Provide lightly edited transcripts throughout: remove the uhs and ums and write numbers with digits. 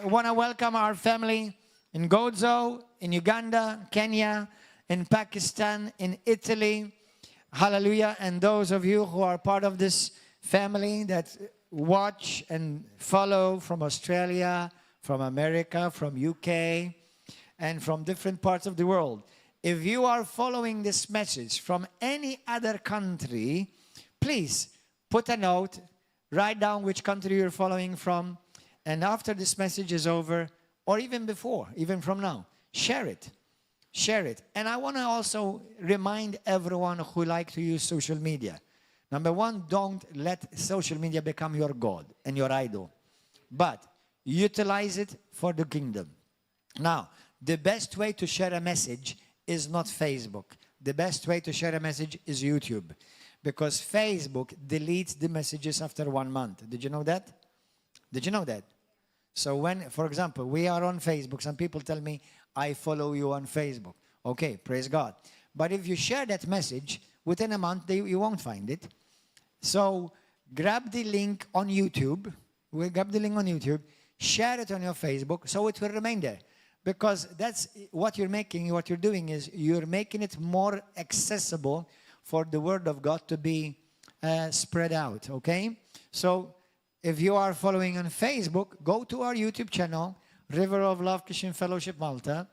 want to welcome our family in Gozo, in Uganda, Kenya, in Pakistan, in Italy. Hallelujah. And those of you who are part of this family that watch and follow from Australia, from America, from UK, and from different parts of the world. If you are following this message from any other country, please put a note, write down which country you're following from, and after this message is over, or even before, even from now, share it. Share it. And I want to also remind everyone who like to use social media. Number one, don't let social media become your God and your idol, but utilize it for the kingdom. Now, the best way to share a message is not Facebook. The best way to share a message is YouTube, because Facebook deletes the messages after 1 month. Did you know that? Did you know that? So when, for example, we are on Facebook, some people tell me, I follow you on Facebook. Okay, praise God. But if you share that message, within a month, you won't find it. So grab the link on YouTube. We'll grab the link on YouTube. Share it on your Facebook so it will remain there. Because that's what you're making, what you're doing is you're making it more accessible for the Word of God to be spread out, okay? So if you are following on Facebook, go to our YouTube channel, River of Love Christian Fellowship Malta,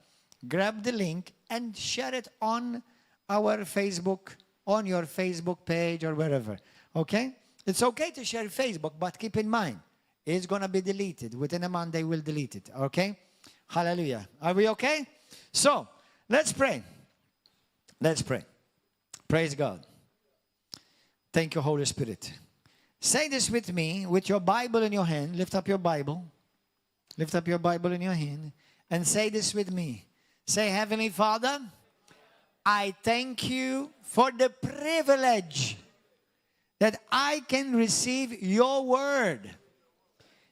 grab the link and share it on our Facebook, on your Facebook page or wherever, okay? It's okay to share Facebook, but keep in mind, it's going to be deleted. Within a month, they will delete it, okay? Hallelujah. Are we okay? So, let's pray. Let's pray. Praise God. Thank you, Holy Spirit. Say this with me, with your Bible in your hand. Lift up your Bible. Lift up your Bible in your hand. And say this with me. Say, Heavenly Father, I thank you for the privilege that I can receive your word.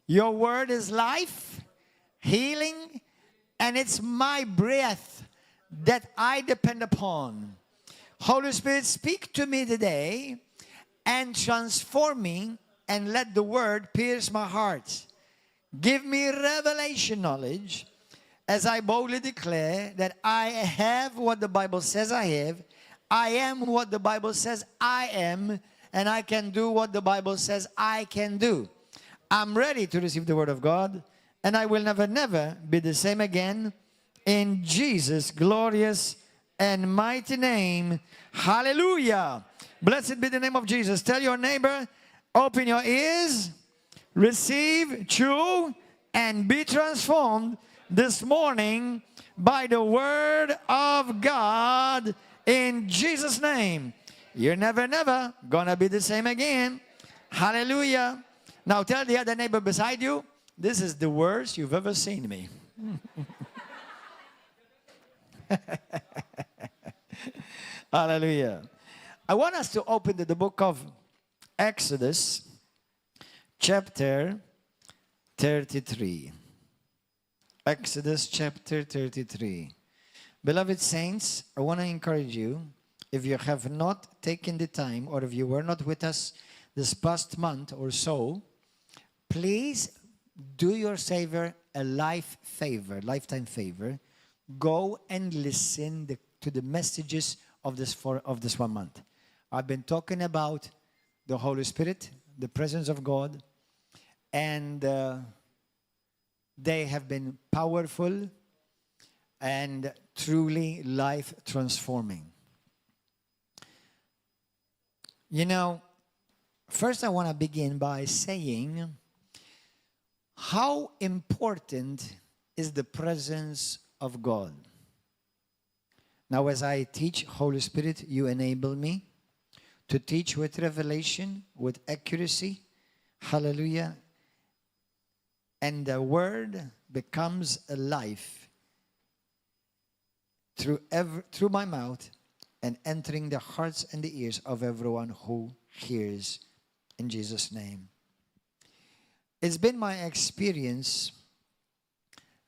Your word is life, healing, and it's my breath that I depend upon. Holy Spirit, speak to me today and transform me and let the word pierce my heart. Give me revelation knowledge as I boldly declare that I have what the Bible says I have. I am what the Bible says I am, and I can do what the Bible says I can do. I'm ready to receive the word of God, and I will never, never be the same again. In Jesus' glorious and mighty name. Hallelujah. Blessed be the name of Jesus. Tell your neighbor, open your ears, receive, chew, and be transformed this morning by the word of God in Jesus' name. You're never, never gonna be the same again. Hallelujah. Now tell the other neighbor beside you, this is the worst you've ever seen me. Hallelujah. I want us to open the book of Exodus, chapter 33. Exodus chapter 33. Beloved saints, I want to encourage you, if you have not taken the time or if you were not with us this past month or so, please do yourself a lifetime favor. Go and listen to the messages of this 1 month. I've been talking about the Holy Spirit, the presence of God, and they have been powerful and truly life-transforming. You know, first I want to begin by saying how important is the presence of God. Now, as I teach, Holy Spirit, you enable me to teach with revelation, with accuracy. Hallelujah. And the word becomes alive through my mouth and entering the hearts and the ears of everyone who hears, in Jesus' name. It's been my experience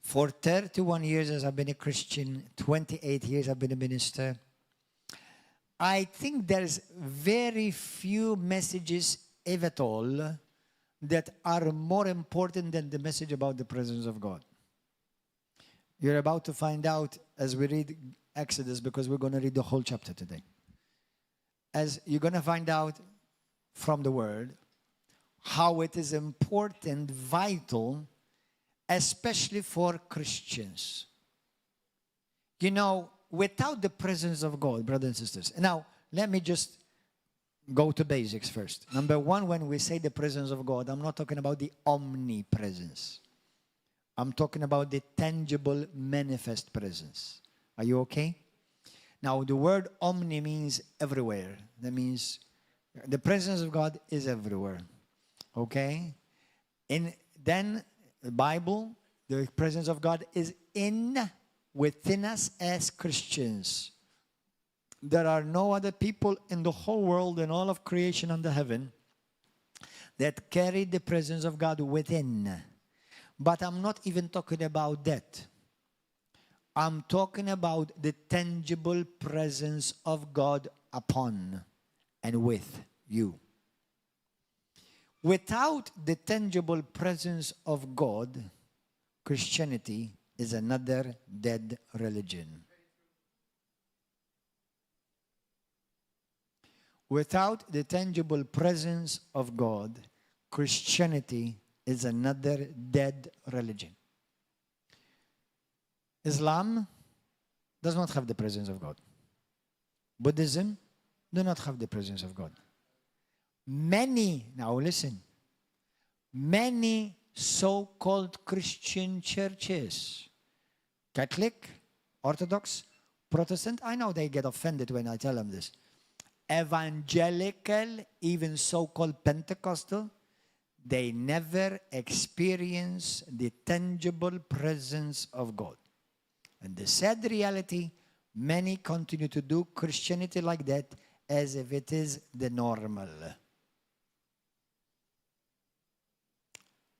for 31 years as I've been a Christian, 28 years I've been a minister. I think there's very few messages, if at all, that are more important than the message about the presence of God. You're about to find out as we read Exodus, because we're going to read the whole chapter today. As you're going to find out from the Word how it is important, vital, especially for Christians. You know, without the presence of God, brothers and sisters. Now, let me just go to basics first. Number one, when we say the presence of God, I'm not talking about the omnipresence. I'm talking about the tangible, manifest presence. Are you okay? Now, the word omni means everywhere. That means the presence of God is everywhere. Okay? Then, the Bible, the presence of God is within us as Christians. There are no other people in the whole world and all of creation under heaven that carry the presence of God within. But I'm not even talking about that. I'm talking about the tangible presence of God upon and with you. Without the tangible presence of God, Christianity is another dead religion. Without the tangible presence of God, Christianity is another dead religion. Islam does not have the presence of God. Buddhism do not have the presence of God. Now listen, many so-called Christian churches, Catholic, Orthodox, Protestant, I know they get offended when I tell them this. Evangelical, even so-called Pentecostal, they never experience the tangible presence of God. And the sad reality, many continue to do Christianity like that as if it is the normal.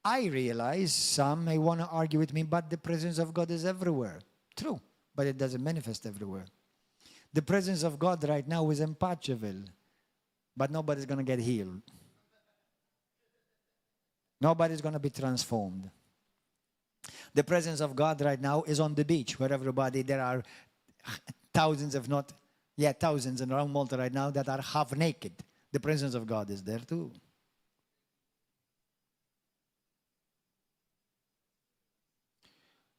I realize some may want to argue with me, but the presence of God is everywhere. True, but it doesn't manifest everywhere. The presence of God right now is in Patcheville, but nobody's going to get healed. Nobody's going to be transformed. The presence of God right now is on the beach, where there are thousands, if not, thousands and around Malta right now that are half naked. The presence of God is there too.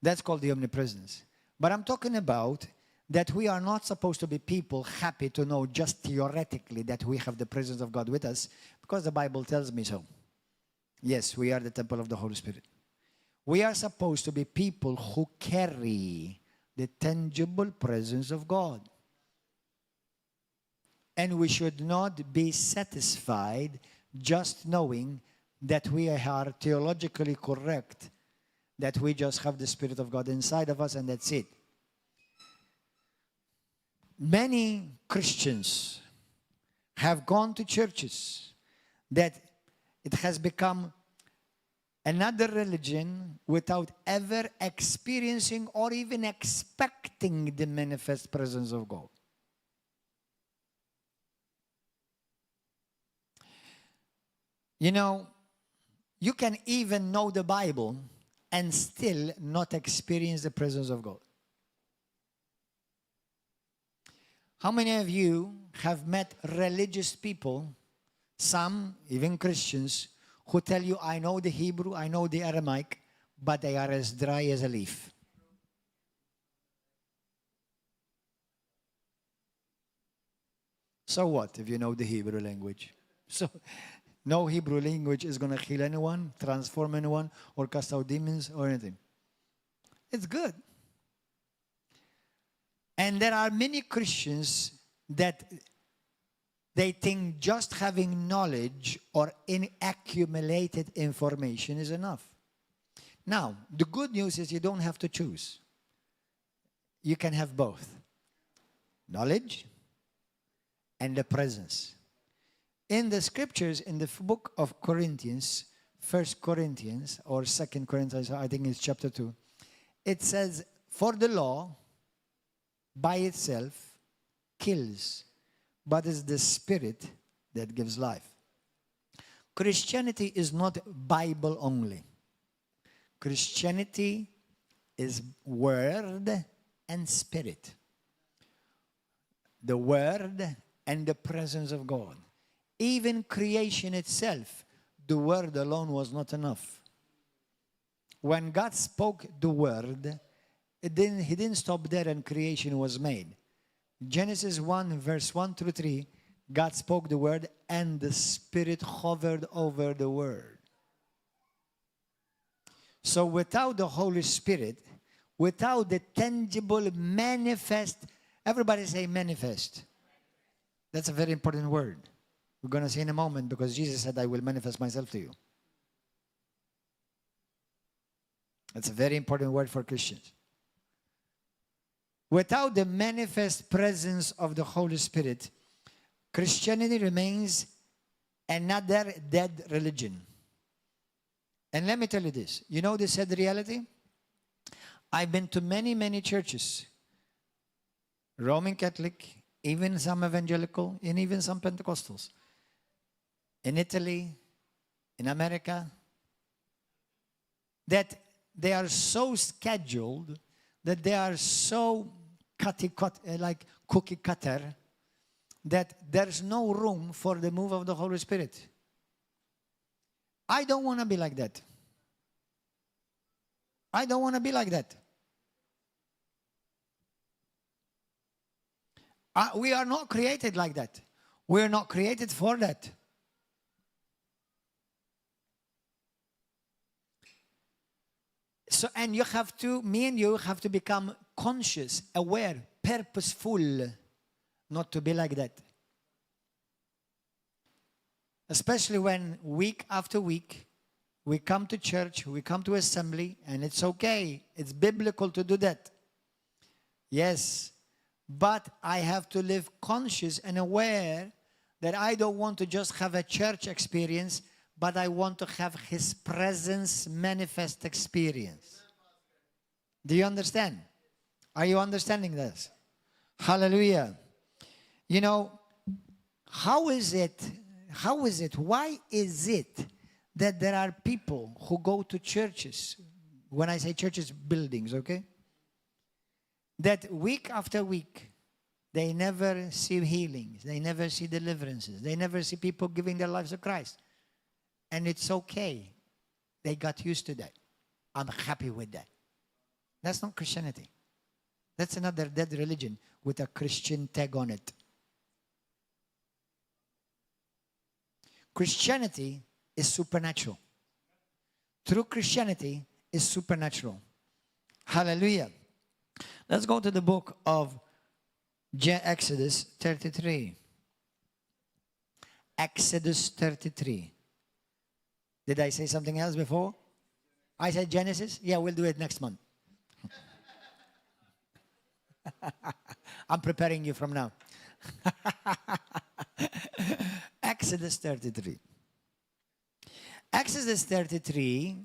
That's called the omnipresence. But I'm talking about that we are not supposed to be people happy to know just theoretically that we have the presence of God with us, because the Bible tells me so. Yes, we are the temple of the Holy Spirit. We are supposed to be people who carry the tangible presence of God. And we should not be satisfied just knowing that we are theologically correct, that we just have the Spirit of God inside of us and that's it. Many Christians have gone to churches that it has become another religion without ever experiencing or even expecting the manifest presence of God. You know, you can even know the Bible and still not experience the presence of God. How many of you have met religious people, some, even Christians, who tell you, I know the Hebrew, I know the Aramaic, but they are as dry as a leaf? So what if you know the Hebrew language? So no Hebrew language is going to heal anyone, transform anyone, or cast out demons or anything. It's good. And there are many Christians that they think just having knowledge or accumulated information is enough. Now, the good news is you don't have to choose. You can have both. Knowledge and the presence. In the scriptures, in the book of Corinthians, 1 Corinthians or 2 Corinthians, I think it's chapter 2, it says, for the law by itself kills, but it's the Spirit that gives life. Christianity is not Bible only. Christianity is word and spirit. The word and the presence of God. Even creation itself, the word alone was not enough. When God spoke the word, he didn't stop there and creation was made. Genesis 1, verse 1 through 3, God spoke the word and the Spirit hovered over the word. So without the Holy Spirit, without the tangible manifest, everybody say manifest. That's a very important word. We're going to see in a moment because Jesus said, I will manifest myself to you. That's a very important word for Christians. Without the manifest presence of the Holy Spirit, Christianity remains another dead religion. And let me tell you this. You know the sad reality? I've been to many, many churches. Roman Catholic, even some evangelical, and even some Pentecostals. In Italy, in America, that they are so scheduled, that they are so like cookie cutter, that there's no room for the move of the Holy Spirit. I don't want to be like that. I don't want to be like that. We are not created like that. We are not created for that. So, and you have to, me and you have to become conscious, aware, purposeful, not to be like that. Especially when week after week, we come to church, we come to assembly, and it's okay. It's biblical to do that. Yes, but I have to live conscious and aware that I don't want to just have a church experience, but I want to have His presence manifest experience. Do you understand? Are you understanding this? Hallelujah. You know, how is it, why is it that there are people who go to churches, when I say churches, buildings, okay? That week after week, they never see healings, they never see deliverances, they never see people giving their lives to Christ. And it's okay. They got used to that. I'm happy with that. That's not Christianity. That's another dead religion with a Christian tag on it. Christianity is supernatural. True Christianity is supernatural. Hallelujah. Let's go to the book of Exodus 33. Exodus 33. Did I say something else before? I said Genesis? Yeah, we'll do it next month. I'm preparing you from now. Exodus 33. Exodus 33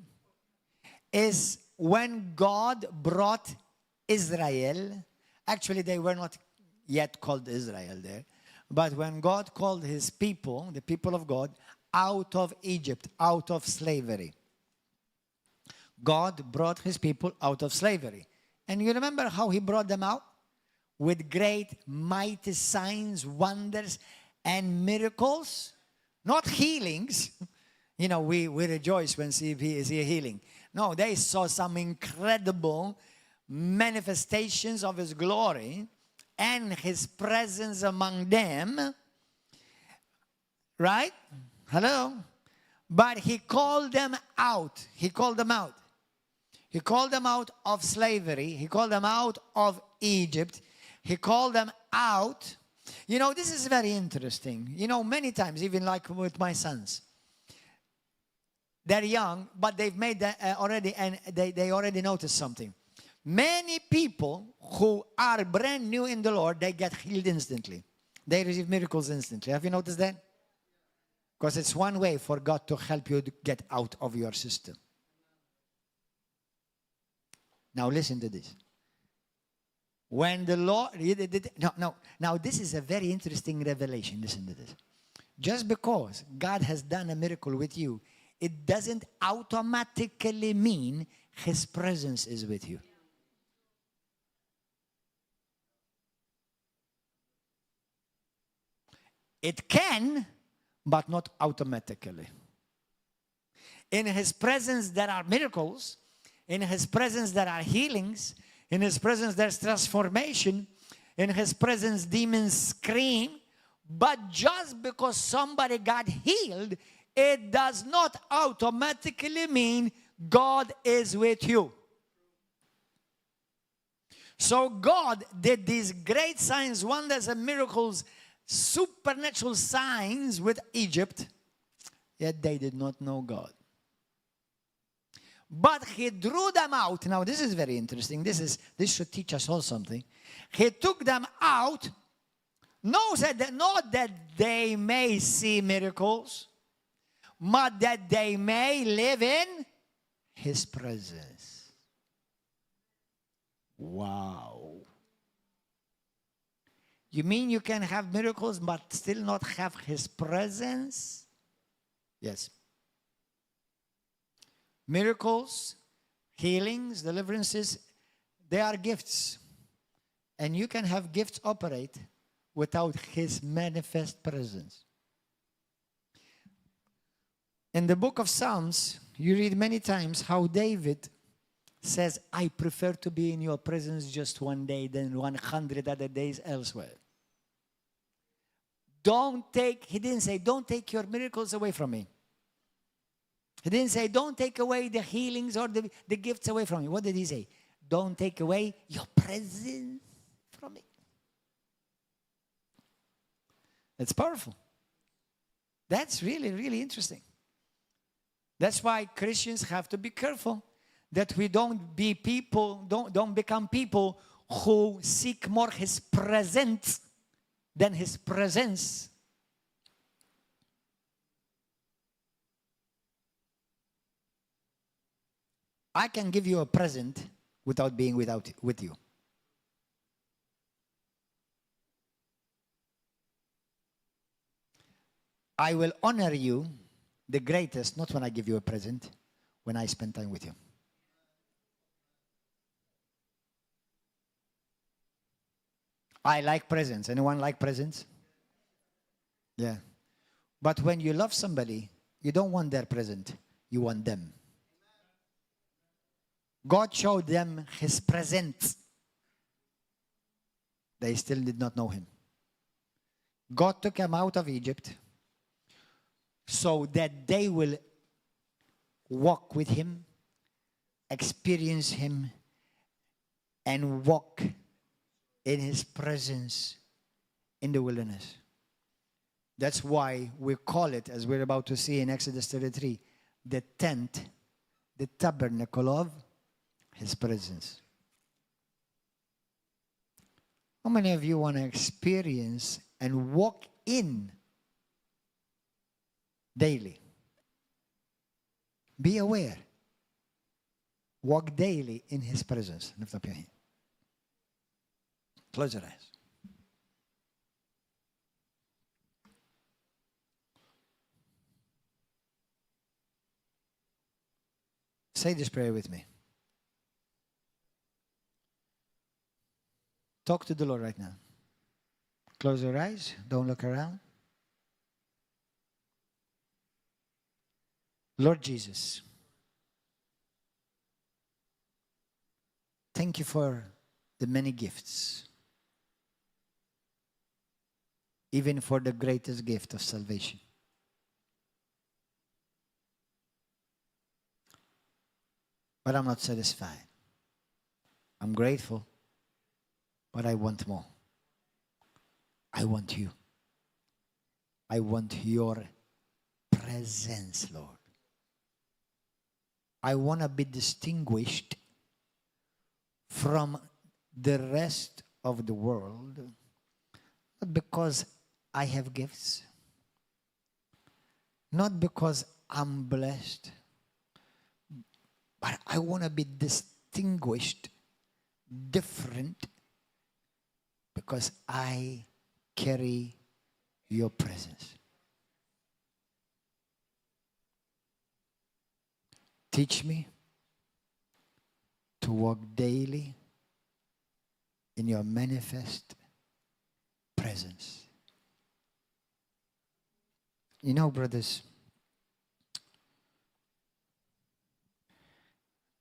is when God brought Israel. Actually, they were not yet called Israel there. But when God called His people, the people of God, out of Egypt, out of slavery. God brought His people out of slavery. And you remember how He brought them out? With great, mighty signs, wonders, and miracles. Not healings. You know, we rejoice when CP is here healing. No, they saw some incredible manifestations of His glory and His presence among them. Right? Hello? But He called them out. He called them out. He called them out of slavery. He called them out of Egypt. He called them out. You know, this is very interesting. You know, many times, even like with my sons, they're young, but they've made that already, and they already noticed something. Many people who are brand new in the Lord, they get healed instantly. They receive miracles instantly. Have you noticed that? Because it's one way for God to help you to get out of your system. Now listen to this. When the Lord... Now this is a very interesting revelation. Listen to this. Just because God has done a miracle with you, it doesn't automatically mean His presence is with you. It can, but not automatically. In His presence there are miracles. In His presence there are healings. In His presence there's transformation. In His presence demons scream. But just because somebody got healed, it does not automatically mean God is with you. So God did these great signs, wonders, and miracles, supernatural signs with Egypt, yet they did not know God. But He drew them out. Now this is very interesting. This should teach us all something. He took them out. Not that they may see miracles, but that they may live in His presence. Wow. You mean you can have miracles but still not have His presence? Yes. Miracles, healings, deliverances, they are gifts. And you can have gifts operate without His manifest presence. In the book of Psalms, you read many times how David says, I prefer to be in your presence just one day than 100 other days elsewhere. He didn't say, don't take your miracles away from me. He didn't say, don't take away the healings or the gifts away from me. What did he say? Don't take away your presence from me. It's powerful. That's really, really interesting. That's why Christians have to be careful that we don't become people who seek more His presence than His presence. I can give you a present without being with you. I will honor you the greatest, not when I give you a present, when I spend time with you. I like presents. Anyone like presents? Yeah. But when you love somebody, you don't want their present. You want them. God showed them His presence. They still did not know Him. God took them out of Egypt so that they will walk with Him, experience Him, and walk in His presence in the wilderness. That's why we call it, as we're about to see in Exodus 33, the tent, the tabernacle of His presence. How many of you want to experience and walk in daily? Be aware. Walk daily in His presence. Lift up your hand. Close your eyes. Say this prayer with me. Talk to the Lord right now. Close your eyes. Don't look around. Lord Jesus, thank you for the many gifts, even for the greatest gift of salvation. But I'm not satisfied. I'm grateful, but I want more. I want you. I want your presence, Lord. I want to be distinguished from the rest of the world, not because I have gifts, not because I'm blessed, but I want to be distinguished, different, because I carry your presence. Teach me to walk daily in your manifest presence. You know, brothers,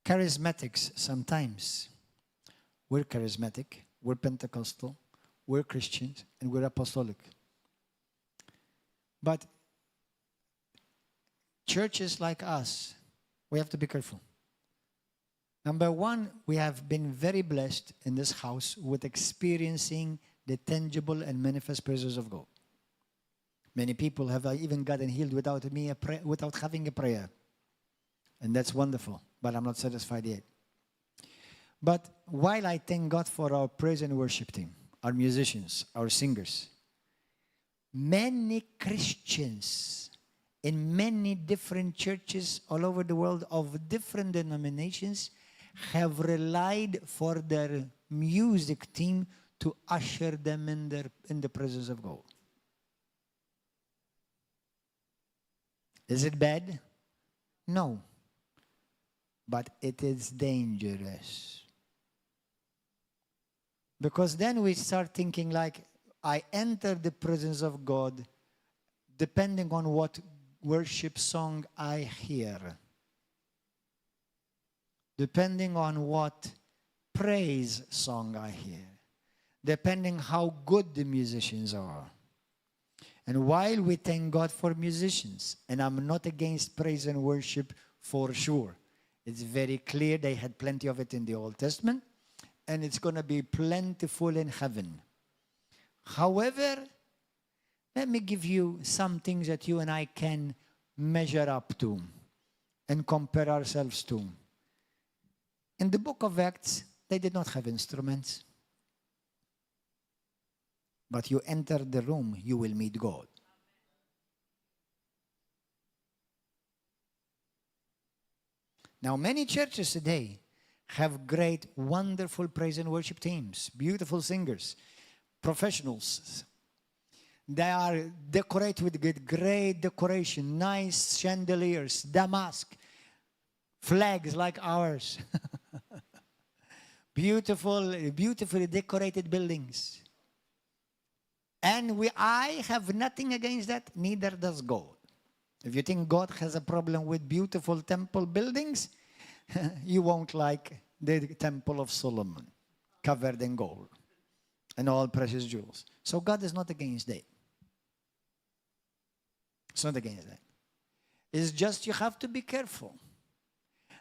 charismatics sometimes, we're charismatic, we're Pentecostal, we're Christians, and we're apostolic. But churches like us, we have to be careful. Number one, we have been very blessed in this house with experiencing the tangible and manifest presence of God. Many people have even gotten healed without having a prayer. And that's wonderful, but I'm not satisfied yet. But while I thank God for our praise and worship team, our musicians, our singers, many Christians in many different churches all over the world of different denominations have relied for their music team to usher them in the presence of God. Is it bad? No. But it is dangerous. Because then we start thinking like, I enter the presence of God depending on what worship song I hear. Depending on what praise song I hear. Depending how good the musicians are. And while we thank God for musicians, and I'm not against praise and worship for sure. It's very clear they had plenty of it in the Old Testament, and it's going to be plentiful in heaven. However, let me give you some things that you and I can measure up to and compare ourselves to. In the book of Acts, they did not have instruments. But you enter the room, you will meet God. Now, many churches today have great, wonderful praise and worship teams, beautiful singers, professionals. They are decorated with great decoration, nice chandeliers, damask, flags like ours. Beautifully decorated buildings. And I have nothing against that, neither does God. If you think God has a problem with beautiful temple buildings, you won't like the Temple of Solomon, covered in gold and all precious jewels. So God is not against that. It's not against that. It's just you have to be careful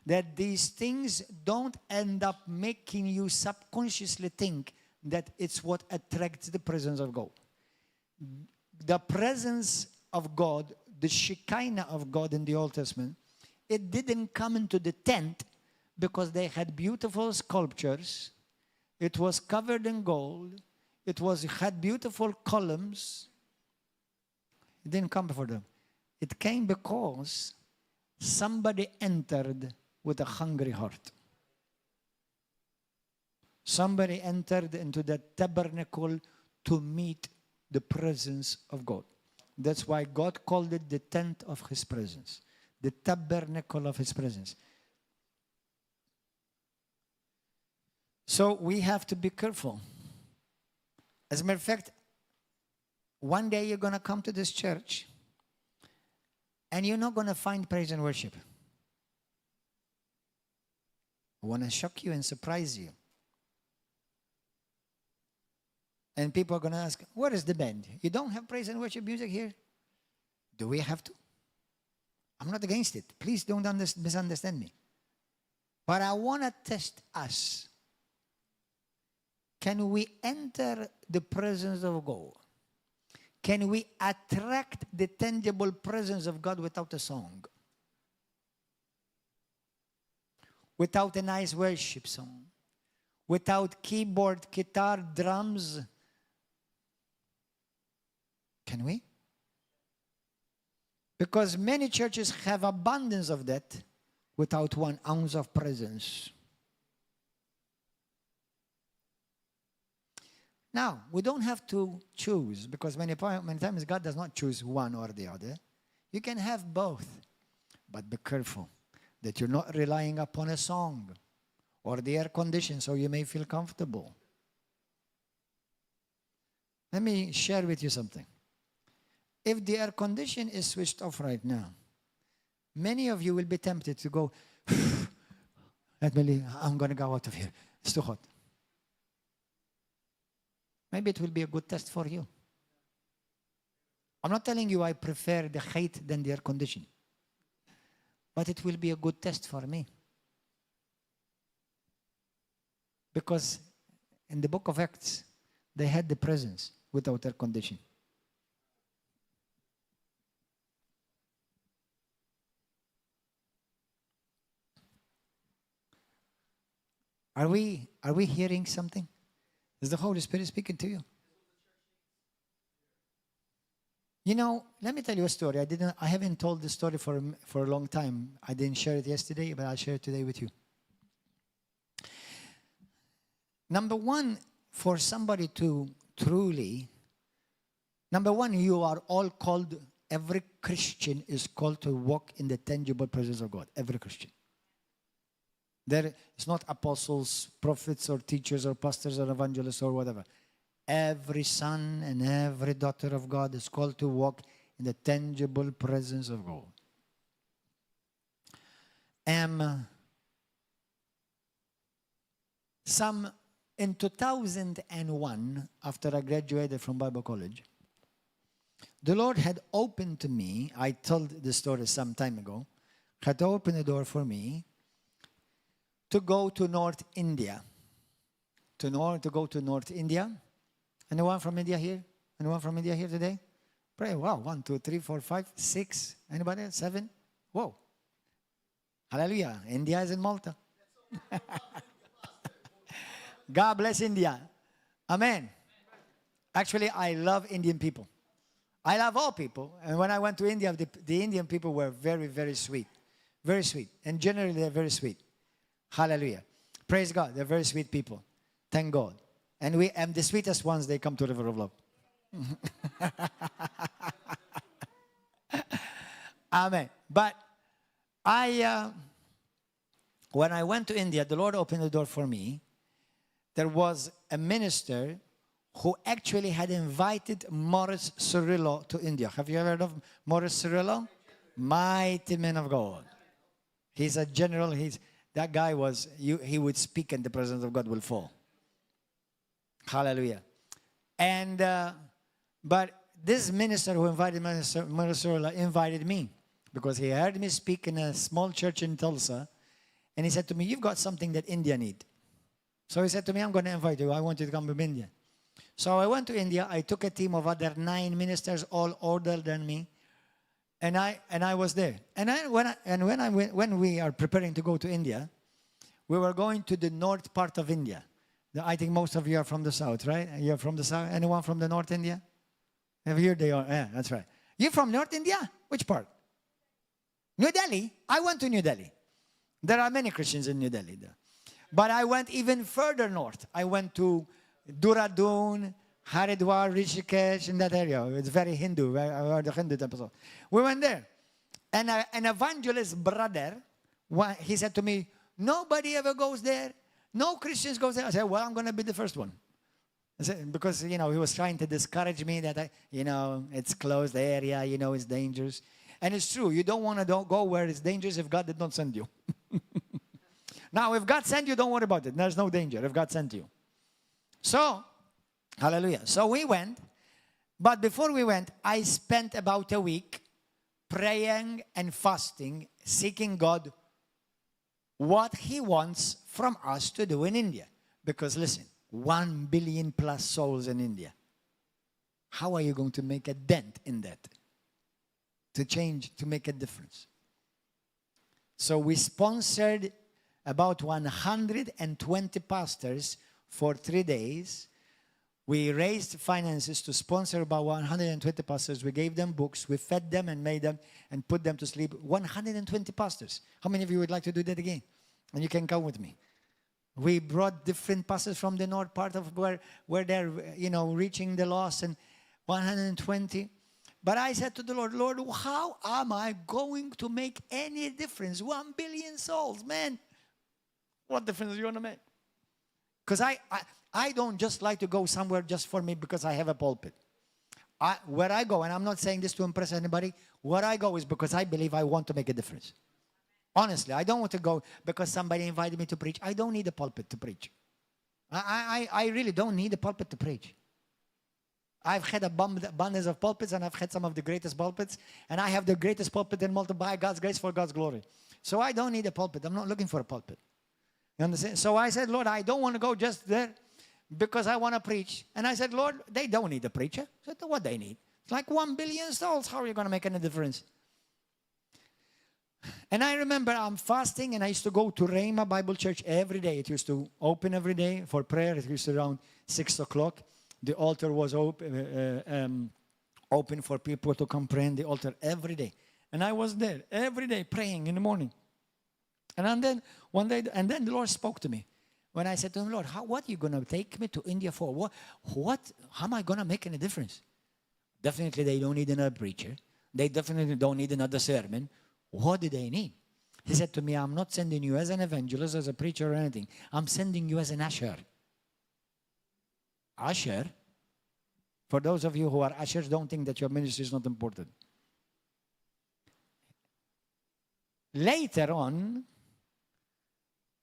that these things don't end up making you subconsciously think that it's what attracts the presence of God. The presence of God, the Shekinah of God in the Old Testament, it didn't come into the tent because they had beautiful sculptures. It was covered in gold. It had beautiful columns. It didn't come before them. It came because somebody entered with a hungry heart. Somebody entered into the tabernacle to meet the presence of God. That's why God called it the tent of His presence, the tabernacle of His presence. So we have to be careful. As a matter of fact, one day you're going to come to this church and you're not going to find praise and worship. I want to shock you and surprise you. And people are going to ask, where is the band? You don't have praise and worship music here? Do we have to? I'm not against it. Please don't misunderstand me. But I want to test us. Can we enter the presence of God? Can we attract the tangible presence of God without a song? Without a nice worship song? Without keyboard, guitar, drums? Can we? Because many churches have abundance of that without 1 ounce of presence. Now, we don't have to choose, because many times God does not choose one or the other. You can have both, but be careful that you're not relying upon a song or the air condition so you may feel comfortable. Let me share with you something. If the air condition is switched off right now, many of you will be tempted to go, I'm going to go out of here. It's too hot. Maybe it will be a good test for you. I'm not telling you I prefer the heat than the air condition. But it will be a good test for me. Because in the book of Acts, they had the presence without air condition. Are we hearing something? Is the Holy Spirit speaking to you? You know, let me tell you a story. I haven't told this story for a long time. I didn't share it yesterday, but I'll share it today with you. Number one, for somebody to truly, you are all called, every Christian is called to walk in the tangible presence of God. Every Christian. There is not apostles, prophets, or teachers, or pastors, or evangelists, or whatever. Every son and every daughter of God is called to walk in the tangible presence of God. In 2001, after I graduated from Bible college, the Lord had opened to me, I told the story some time ago, had opened the door for me to go to North India. To go to North India. Anyone from India here? Anyone from India here today? Pray. Wow. 1, 2, 3, 4, 5, 6. Anybody else? 7? Whoa. Hallelujah. India is in Malta. God bless India. Amen. Actually, I love Indian people. I love all people. And when I went to India, the Indian people were very, very sweet. Very sweet. And generally, they're very sweet. Hallelujah. Praise God. They're very sweet people. Thank God. And the sweetest ones, they come to River of Love. Amen. But when I went to India, the Lord opened the door for me. There was a minister who actually had invited Morris Cirillo to India. Have you ever heard of Morris Cirillo? Mighty man of God. He's a general. That guy he would speak and the presence of God will fall. Hallelujah. And, but this minister who invited Morris Cirillo invited me because he heard me speak in a small church in Tulsa. And he said to me, you've got something that India need. So he said to me, I'm going to invite you. I want you to come to India. So I went to India. I took a team of other 9 ministers, all older than me. And I was there. When we are preparing to go to India, we were going to the north part of India. I think most of you are from the south, right? You're from the south. Anyone from the North India? Have you heard they are? Yeah, that's right. You're from North India? Which part? New Delhi? I went to New Delhi. There are many Christians in New Delhi there. But I went even further north. I went to Dehradun, Haridwar, Rishikesh, in that area. It's very Hindu, where the Hindu temples are. We went there. And an evangelist brother, he said to me, nobody ever goes there. No Christians goes there. I said, well, I'm going to be the first one. I said, because, he was trying to discourage me that, it's closed area, it's dangerous. And it's true. You don't want to go where it's dangerous if God did not send you. Now, if God sent you, don't worry about it. There's no danger if God sent you. So, hallelujah. So we went. But before we went, I spent about a week praying and fasting, seeking God what He wants from us to do in India. Because listen, 1 billion plus souls in India. How are you going to make a dent in that? To change, to make a difference. So we sponsored about 120 pastors for 3 days. We raised finances to sponsor about 120 pastors. We gave them books. We fed them and made them and put them to sleep. 120 pastors. How many of you would like to do that again? And you can come with me. We brought different pastors from the north part of where they're, reaching the lost, and 120. But I said to the Lord, Lord, how am I going to make any difference? 1 billion souls, man. What difference are you going to make? Because I don't just like to go somewhere just for me because I have a pulpit. Where I go, and I'm not saying this to impress anybody, where I go is because I believe I want to make a difference. Honestly, I don't want to go because somebody invited me to preach. I don't need a pulpit to preach. I really don't need a pulpit to preach. I've had abundance of pulpits, and I've had some of the greatest pulpits, and I have the greatest pulpit in Malta by God's grace for God's glory. So I don't need a pulpit. I'm not looking for a pulpit. You understand? So I said, Lord, I don't want to go just there because I want to preach. And I said, Lord, they don't need a preacher. I said, what they need? It's like 1 billion souls. How are you going to make any difference? And I remember I'm fasting, and I used to go to Rhema Bible Church every day. It used to open every day for prayer. It used to around 6 o'clock. The altar was open for people to come pray in the altar every day. And I was there every day praying in the morning. And then one day, and then the Lord spoke to me. When I said to him, Lord, what are you going to take me to India for? How am I going to make any difference? Definitely they don't need another preacher. They definitely don't need another sermon. What do they need? He said to me, I'm not sending you as an evangelist, as a preacher or anything. I'm sending you as an usher. Usher? For those of you who are ushers, don't think that your ministry is not important. Later on,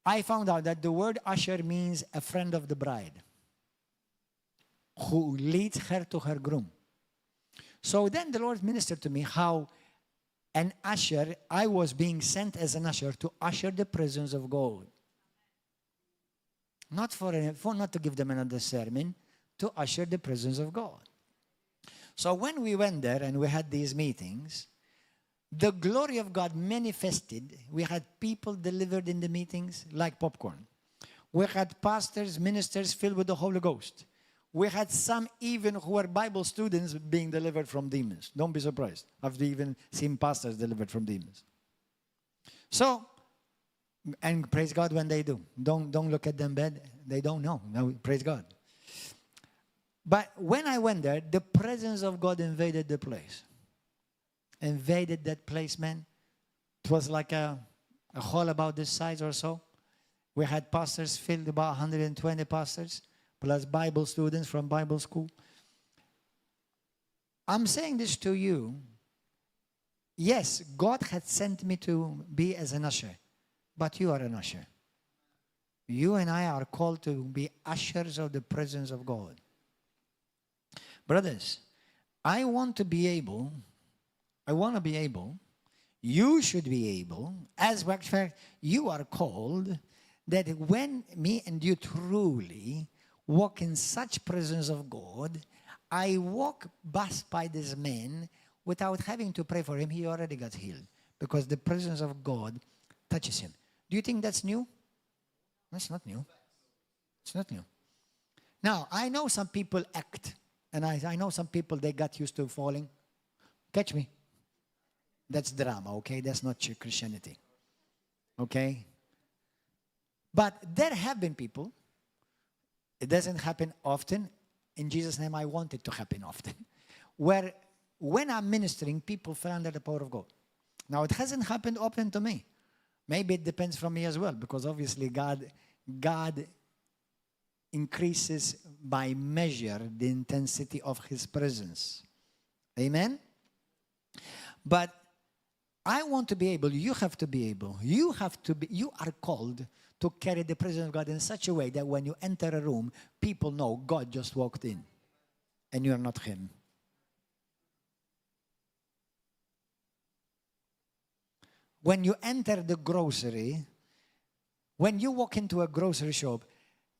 I found out that the word usher means a friend of the bride who leads her to her groom. So then the Lord ministered to me how an usher, I was being sent as an usher to usher the presence of God. Not to give them another sermon, to usher the presence of God. So when we went there and we had these meetings, the glory of God manifested. We had people delivered in the meetings like popcorn. We had pastors, ministers filled with the Holy Ghost. We had some even who were Bible students being delivered from demons. Don't be surprised. I've even seen pastors delivered from demons. So, and praise God when they do. Don't look at them bad. They don't know. No, praise God. But when I went there, the presence of God invaded the place. Invaded that place, man. It was like a hall about this size or so. We had pastors filled, about 120 pastors, plus Bible students from Bible school. I'm saying this to you. Yes, God had sent me to be as an usher, but you are an usher. You and I are called to be ushers of the presence of God. Brothers, I want to be able, you should be able, as a matter of fact, you are called, that when me and you truly walk in such presence of God, I walk past by this man without having to pray for him. He already got healed because the presence of God touches him. Do you think that's new? That's not new. It's not new. Now, I know some people act, and I know some people, they got used to falling. Catch me. That's drama, okay? That's not Christianity. Okay? But there have been people, it doesn't happen often. In Jesus' name, I want it to happen often. Where when I'm ministering, people fell under the power of God. Now, it hasn't happened often to me. Maybe it depends from me as well, because obviously God increases by measure the intensity of His presence. Amen? But I want to be able, you have to be able, you are called to carry the presence of God in such a way that when you enter a room, people know God just walked in and you are not Him. When you enter the grocery, when you walk into a grocery shop,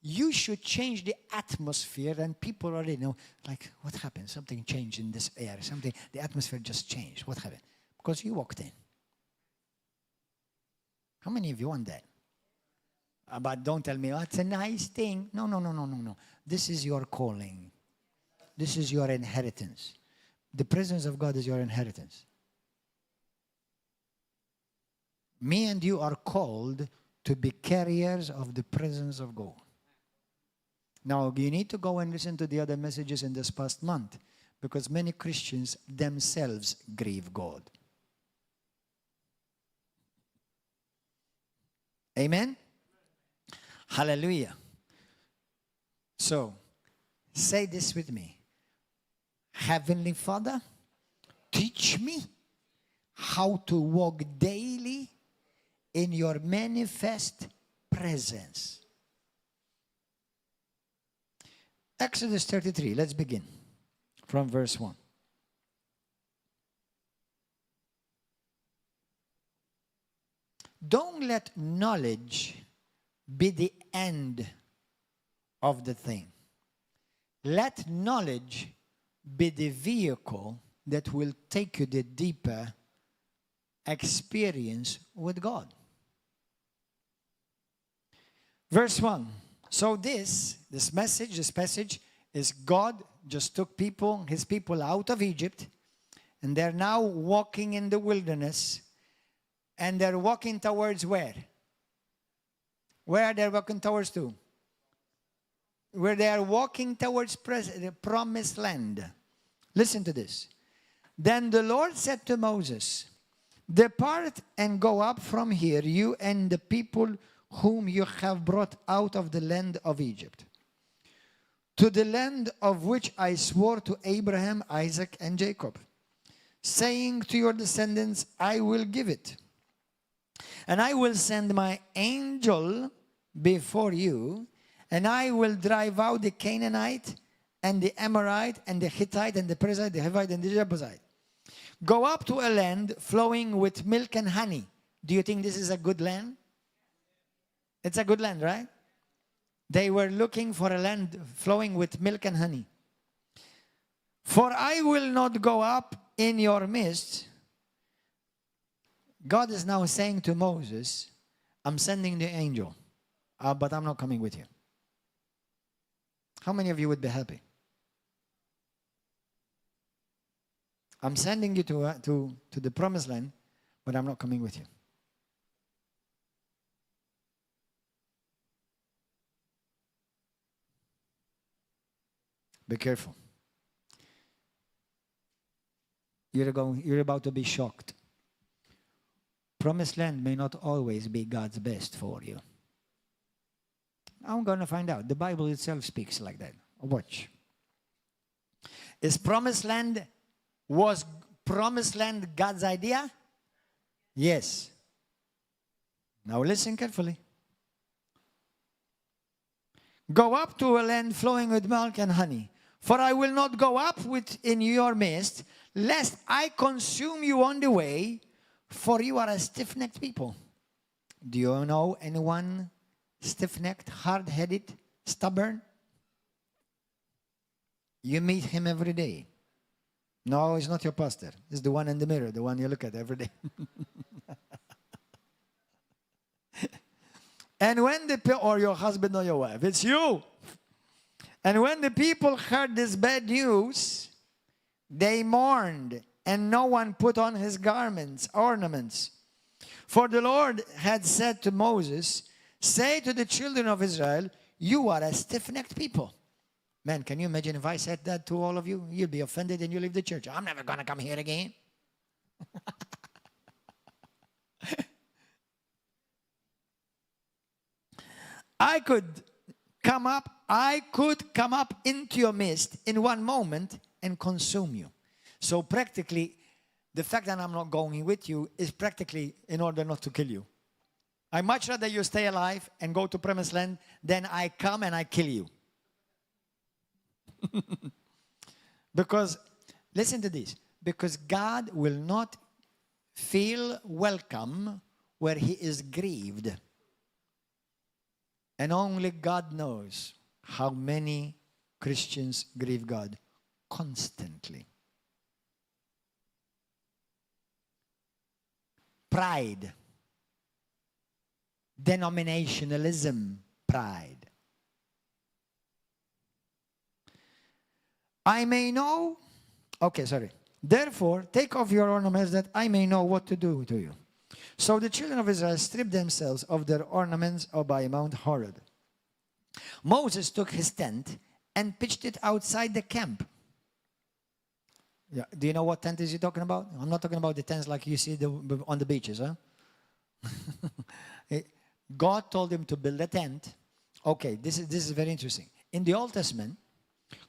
you should change the atmosphere, and people already know, like, what happened? Something changed in this air. The atmosphere just changed. What happened? Because you walked in. How many of you want that? But don't tell me, oh, it's a nice thing. No. This is your calling. This is your inheritance. The presence of God is your inheritance. Me and you are called to be carriers of the presence of God. Now, you need to go and listen to the other messages in this past month, Because many Christians themselves grieve God. Amen? Hallelujah. So, say this with me. Heavenly Father, teach me how to walk daily in your manifest presence. Exodus 33, let's begin from verse 1. Don't let knowledge be the end of the thing. Let knowledge be the vehicle that will take you the deeper experience with God. Verse 1. So this passage is God just took his people out of Egypt, and they're now walking in the wilderness, and they're walking towards where? Where are they walking towards to? Where they are walking towards the promised land. Listen to this. Then the Lord said to Moses, depart and go up from here, you and the people whom you have brought out of the land of Egypt, to the land of which I swore to Abraham, Isaac, and Jacob, saying to your descendants, I will give it. And I will send my angel before you, and I will drive out the Canaanite, and the Amorite, and the Hittite, and the Perizzite, the Hivite, and the Jebusite. Go up to a land flowing with milk and honey. Do you think this is a good land? It's a good land, right? They were looking for a land flowing with milk and honey. For I will not go up in your midst. God is now saying to Moses, I'm sending the angel, but I'm not coming with you. How many of you would be happy? I'm sending you to the promised land, but I'm not coming with you. Be careful. You're about to be shocked. Promised land may not always be God's best for you. I'm going to find out. The Bible itself speaks like that. Watch. Was promised land God's idea? Yes. Now listen carefully. Go up to a land flowing with milk and honey. For I will not go up in your midst, lest I consume you on the way, for you are a stiff-necked people. Do you know anyone stiff-necked, hard-headed, stubborn? You meet him every day. No, he's not your pastor. He's the one in the mirror, the one you look at every day. And when or your husband or your wife, it's you. And when the people heard this bad news, they mourned, and no one put on his ornaments. For the Lord had said to Moses, say to the children of Israel, you are a stiff-necked people. Man, can you imagine if I said that to all of you? You'll be offended and you leave the church. I'm never going to come here again. I could come up into your midst in one moment and consume you. So practically, the fact that I'm not going with you is practically in order not to kill you. I'd much rather you stay alive and go to promised land than I come and I kill you. Because, listen to this, because God will not feel welcome where he is grieved. And only God knows how many Christians grieve God constantly. Pride. Denominationalism. Pride. Therefore, take off your ornaments that I may know what to do to you. So the children of Israel stripped themselves of their ornaments by Mount Horeb. Moses took his tent and pitched it outside the camp. Yeah. Do you know what tent is he talking about? I'm not talking about the tents like you see on the beaches, huh? God told him to build a tent. Okay, this is very interesting. In the Old Testament,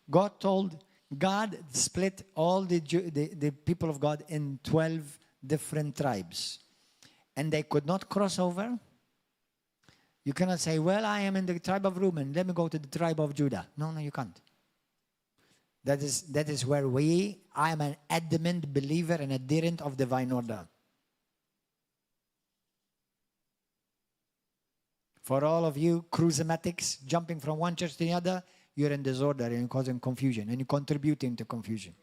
God split all the people of God in 12 different tribes. And they could not cross over. You cannot say, well, I am in the tribe of Reuben. Let me go to the tribe of Judah. No, you can't. That is where I am an adamant believer and adherent of divine order. For all of you charismatics jumping from one church to the other, you're in disorder and you're causing confusion and you're contributing to confusion.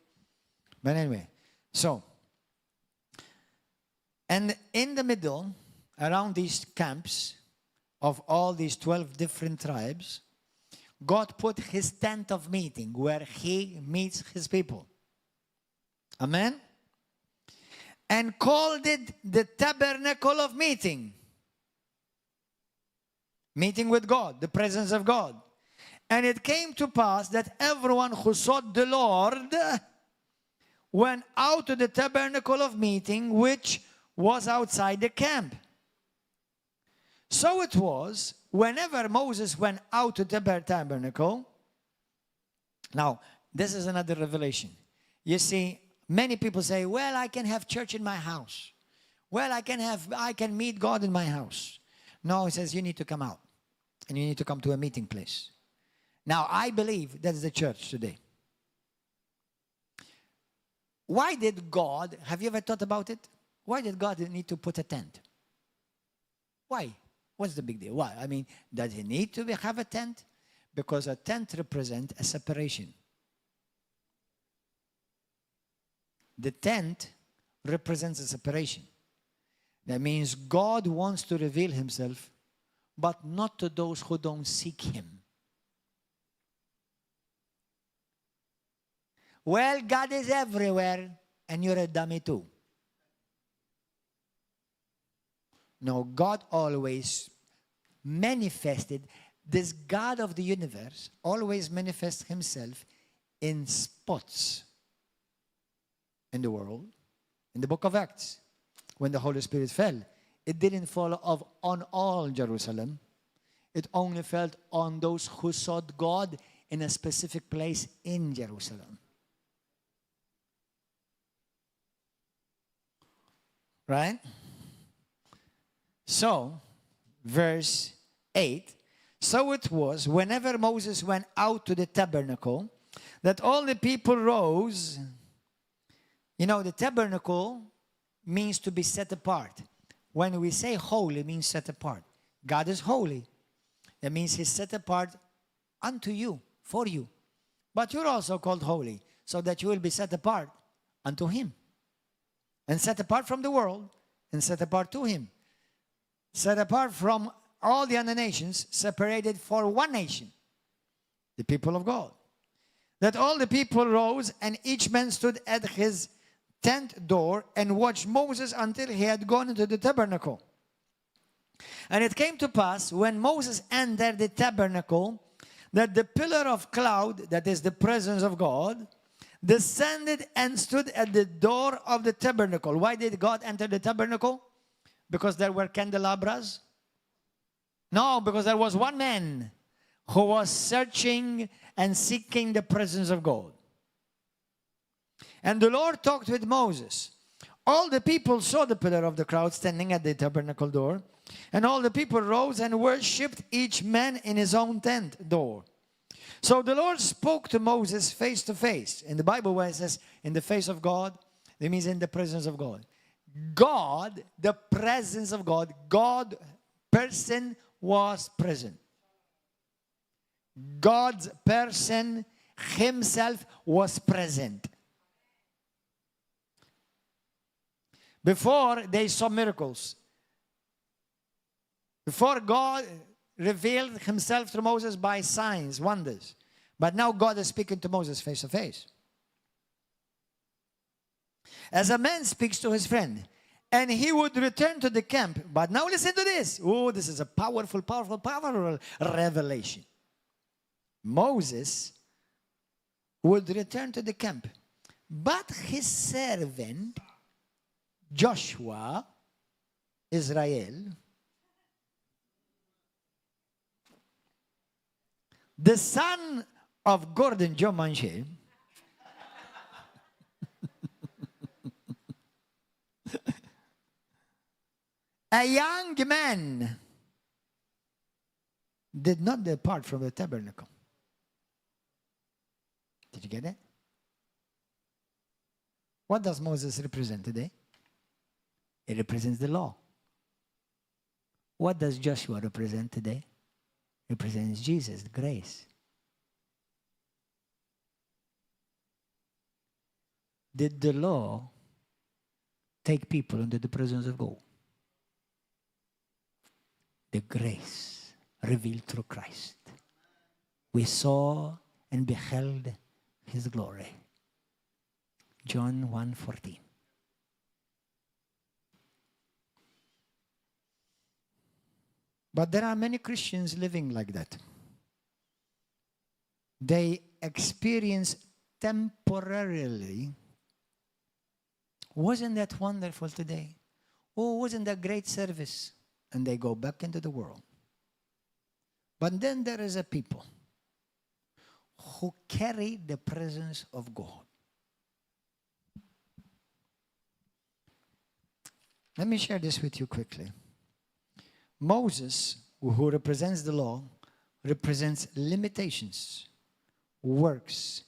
But anyway, so, and in the middle, around these camps of all these 12 different tribes, God put his tent of meeting where he meets his people. Amen? And called it the tabernacle of meeting. Meeting with God, the presence of God. And it came to pass that everyone who sought the Lord went out to the tabernacle of meeting, which was outside the camp. So it was, whenever Moses went out to the tabernacle. Now, this is another revelation. You see, many people say, well, I can have church in my house. Well, I can meet God in my house. No, he says you need to come out. And you need to come to a meeting place. Now, I believe that's the church today. Why did God, have you ever thought about it? Why did God need to put a tent? Why? What's the big deal? Why? I mean, does he need to have a tent? Because a tent represents a separation. The tent represents a separation. That means God wants to reveal himself, but not to those who don't seek him. Well, God is everywhere, and you're a dummy too. No, God always manifested, this God of the universe always manifests himself in spots in the world. In the book of Acts, when the Holy Spirit fell, it didn't fall on all Jerusalem. It only fell on those who sought God in a specific place in Jerusalem. Right? So, verse 8, so it was, whenever Moses went out to the tabernacle, that all the people rose. You know, the tabernacle means to be set apart. When we say holy, it means set apart. God is holy. That means he's set apart unto you, for you. But you're also called holy, so that you will be set apart unto him. And set apart from the world, and set apart to him. Set apart from all the other nations, separated for one nation, the people of God. That all the people rose, and each man stood at his tent door and watched Moses until he had gone into the tabernacle. And it came to pass, when Moses entered the tabernacle, that the pillar of cloud, that is the presence of God, descended and stood at the door of the tabernacle. Why did God enter the tabernacle? Because there were candelabras? No, because there was one man who was searching and seeking the presence of God. And the Lord talked with Moses. All the people saw the pillar of the cloud standing at the tabernacle door. And all the people rose and worshipped, each man in his own tent door. So the Lord spoke to Moses face to face. In the Bible where it says, in the face of God, it means in the presence of God. God, the presence of God, God, person was present. God's person himself was present. Before they saw miracles. Before God revealed himself to Moses by signs, wonders. But now God is speaking to Moses face to face. As a man speaks to his friend. And he would return to the camp. But now listen to this. Oh, this is a powerful, powerful, powerful revelation. Moses would return to the camp. But his servant, Joshua, Israel, the son of Gordon Joe Manchè, a young man, did not depart from the tabernacle. Did you get it? What does Moses represent today? He represents the law. What does Joshua represent today? He represents Jesus, grace. Did the law take people into the presence of God? The grace revealed through Christ. We saw and beheld his glory. John 1:14. But there are many Christians living like that. They experience temporarily. Wasn't that wonderful today? Oh, wasn't that great service? And they go back into the world. But then there is a people who carry the presence of God. Let me share this with you quickly. Moses, who represents the law, represents limitations, works,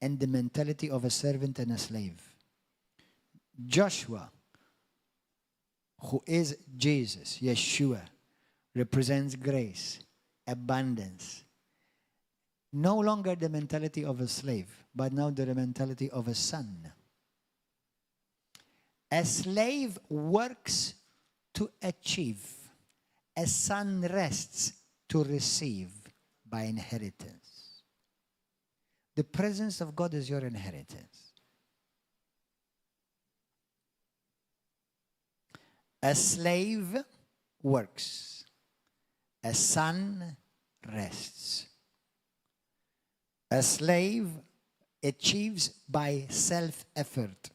and the mentality of a servant and a slave. Joshua, who is Jesus, Yeshua, represents grace, abundance. No longer the mentality of a slave, but now the mentality of a son. A slave works to achieve. A son rests to receive by inheritance. The presence of God is your inheritance. A slave works. A son rests. A slave achieves by self-effort.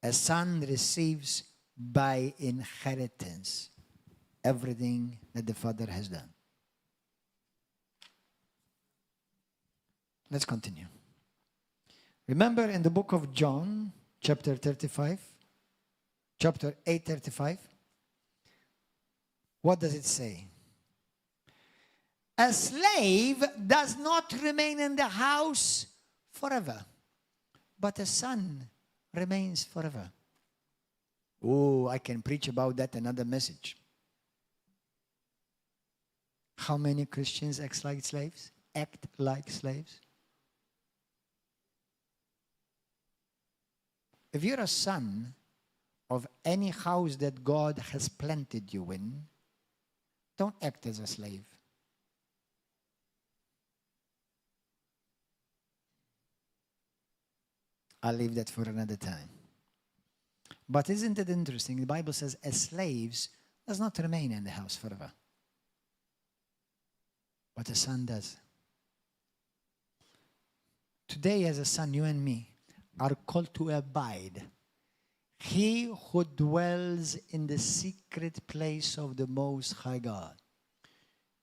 A son receives by inheritance everything that the Father has done. Let's continue. Remember in the book of John, chapter 35, chapter 8:35, what does it say? A slave does not remain in the house forever, but a son remains forever. Oh, I can preach about that another message. How many Christians act like slaves? Act like slaves? If you're a son of any house that God has planted you in, don't act as a slave. I'll leave that for another time. But isn't it interesting? The Bible says, as slaves does not remain in the house forever. But a son does. Today, as a son, you and me are called to abide. He who dwells in the secret place of the Most High God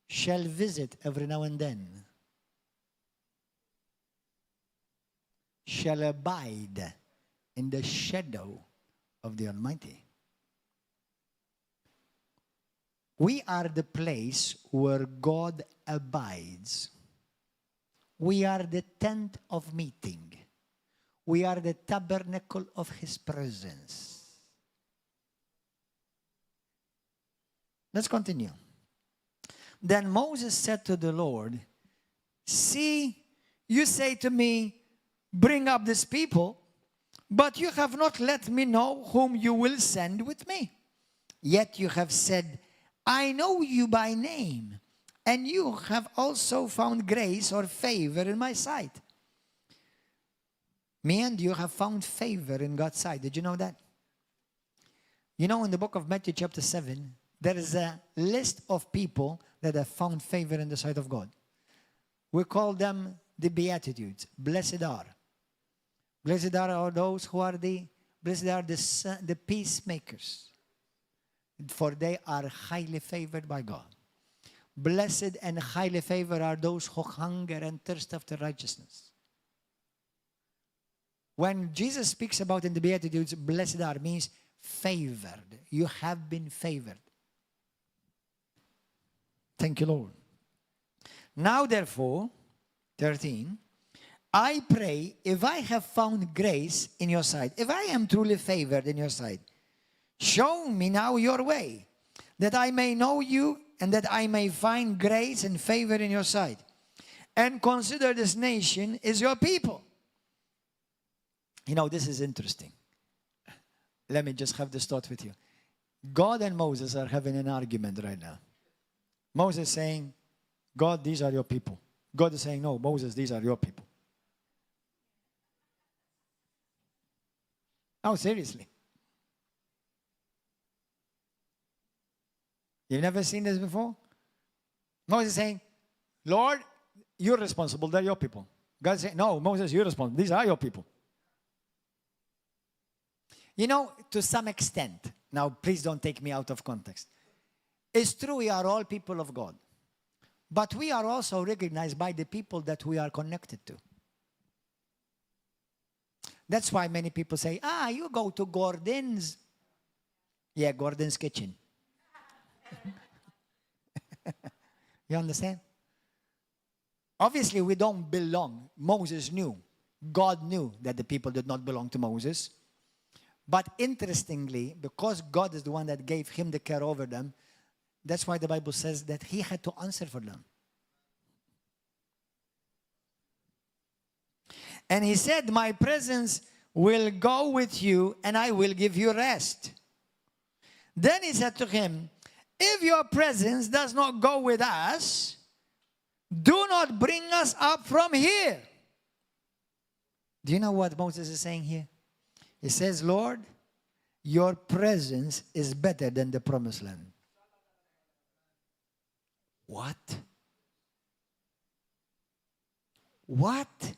shall visit every now and then, shall abide in the shadow of the Almighty. We are the place where God abides. We are the tent of meeting. We are the tabernacle of His presence. Let's continue. Then Moses said to the Lord, see, you say to me, bring up this people, but you have not let me know whom you will send with me. Yet you have said, I know you by name, and you have also found grace or favor in my sight. Me and you have found favor in God's sight. Did you know that? You know, in the book of Matthew chapter 7, there is a list of people that have found favor in the sight of God. We call them the Beatitudes. Blessed are. Blessed are all those who are blessed are the peacemakers, for they are highly favored by God. Blessed and highly favored are those who hunger and thirst after righteousness. When Jesus speaks about in the Beatitudes, blessed are means favored. You have been favored. Thank you, Lord. Now, therefore, 13, I pray, if I have found grace in your sight, if I am truly favored in your sight, show me now your way, that I may know you and that I may find grace and favor in your sight. And consider this nation is your people. You know, this is interesting. Let me just have this thought with you. God and Moses are having an argument right now. Moses saying, God, these are your people. God is saying, no, Moses, these are your people. Oh, seriously. You've never seen this before? Moses saying, Lord, you're responsible, they're your people. God saying, no, Moses, you're responsible, these are your people. You know, to some extent, now please don't take me out of context. It's true we are all people of God. But we are also recognized by the people that we are connected to. That's why many people say, you go to Gordon's. Yeah, Gordon's kitchen. You understand? Obviously, we don't belong. Moses knew. God knew that the people did not belong to Moses. But interestingly, because God is the one that gave him the care over them, that's why the Bible says that he had to answer for them. And he said, my presence will go with you and I will give you rest. Then he said to him, if your presence does not go with us, do not bring us up from here. Do you know what Moses is saying here? He says, Lord, your presence is better than the promised land. What? What?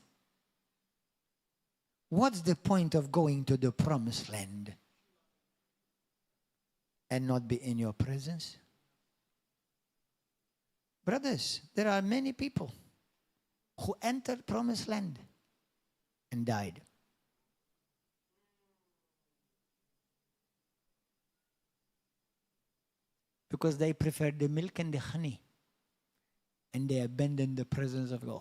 What's the point of going to the promised land and not be in your presence? Brothers, there are many people who entered promised land and died. Because they preferred the milk and the honey and they abandoned the presence of God.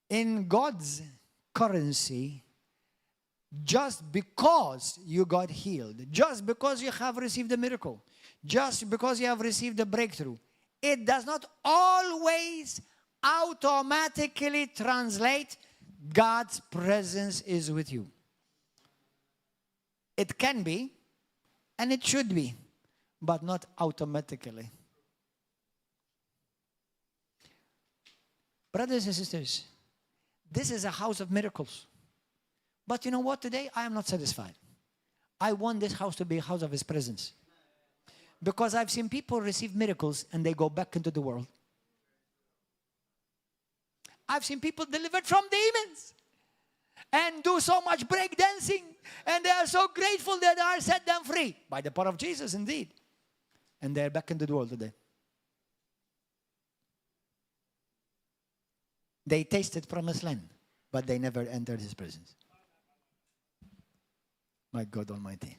In God's currency, just because you got healed, just because you have received a miracle, just because you have received a breakthrough, it does not always automatically translate God's presence is with you. It can be, and it should be, but not automatically. Brothers and sisters, this is a house of miracles. But you know what? Today, I am not satisfied. I want this house to be a house of His presence. Because I've seen people receive miracles and they go back into the world. I've seen people delivered from demons and do so much breakdancing, and they are so grateful that they are set them free by the power of Jesus, indeed. And they're back into the world today. They tasted promised land, but they never entered His presence. My God Almighty.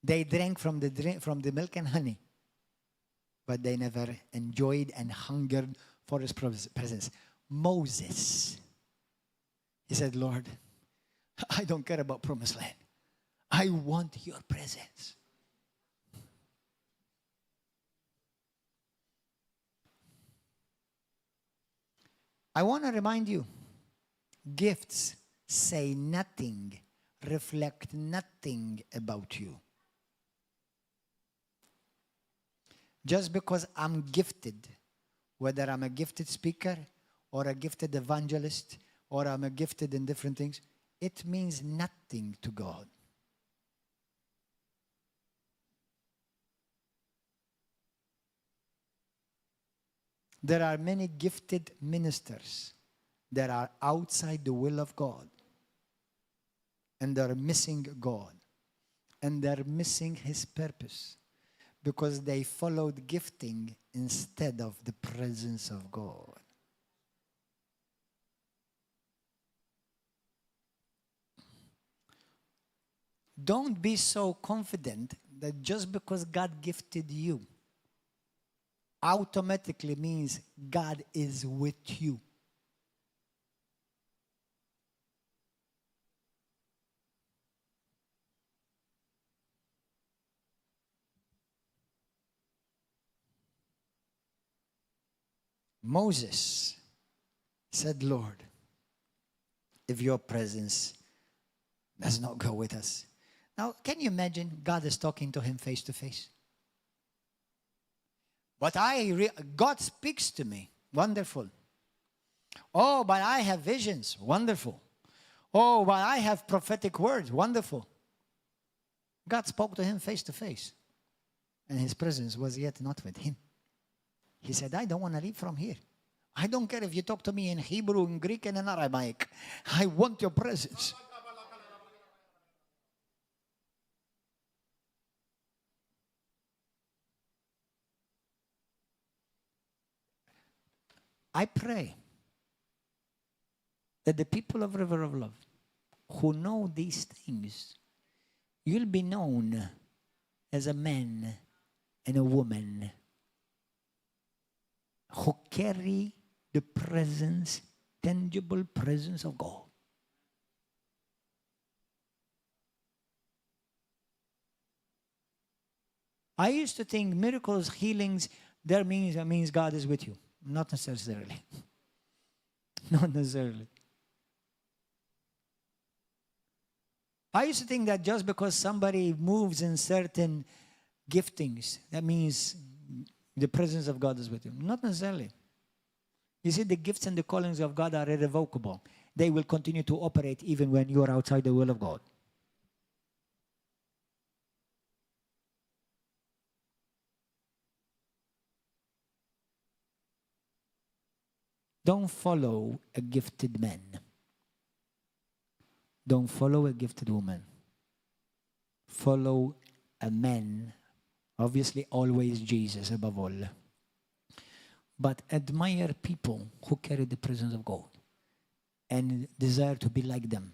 They drank from the milk and honey, but they never enjoyed and hungered for His presence. Moses, he said, Lord, I don't care about promised land. I want your presence. I want to remind you, gifts say nothing, reflect nothing about you. Just because I'm gifted, whether I'm a gifted speaker or a gifted evangelist or I'm a gifted in different things, it means nothing to God. There are many gifted ministers that are outside the will of God. And they're missing God. And they're missing His purpose. Because they followed gifting instead of the presence of God. Don't be so confident that just because God gifted you automatically means God is with you. Moses said, Lord, if your presence does not go with us. Now, can you imagine God is talking to him face to face? But God speaks to me. Wonderful. Oh, but I have visions. Wonderful. Oh, but I have prophetic words. Wonderful. God spoke to him face to face. And his presence was yet not with him. He said, I don't want to leave from here. I don't care if you talk to me in Hebrew, in Greek, and in Aramaic. I want your presence. I pray that the people of River of Love who know these things, you'll be known as a man and a woman who carry the presence, tangible presence of God. I used to think miracles, healings, that means God is with you. Not necessarily. Not necessarily. I used to think that just because somebody moves in certain giftings, that means the presence of God is with you. Not necessarily. You see, the gifts and the callings of God are irrevocable. They will continue to operate even when you are outside the will of God. Don't follow a gifted man. Don't follow a gifted woman. Follow a man, obviously always Jesus above all. But admire people who carry the presence of God and desire to be like them.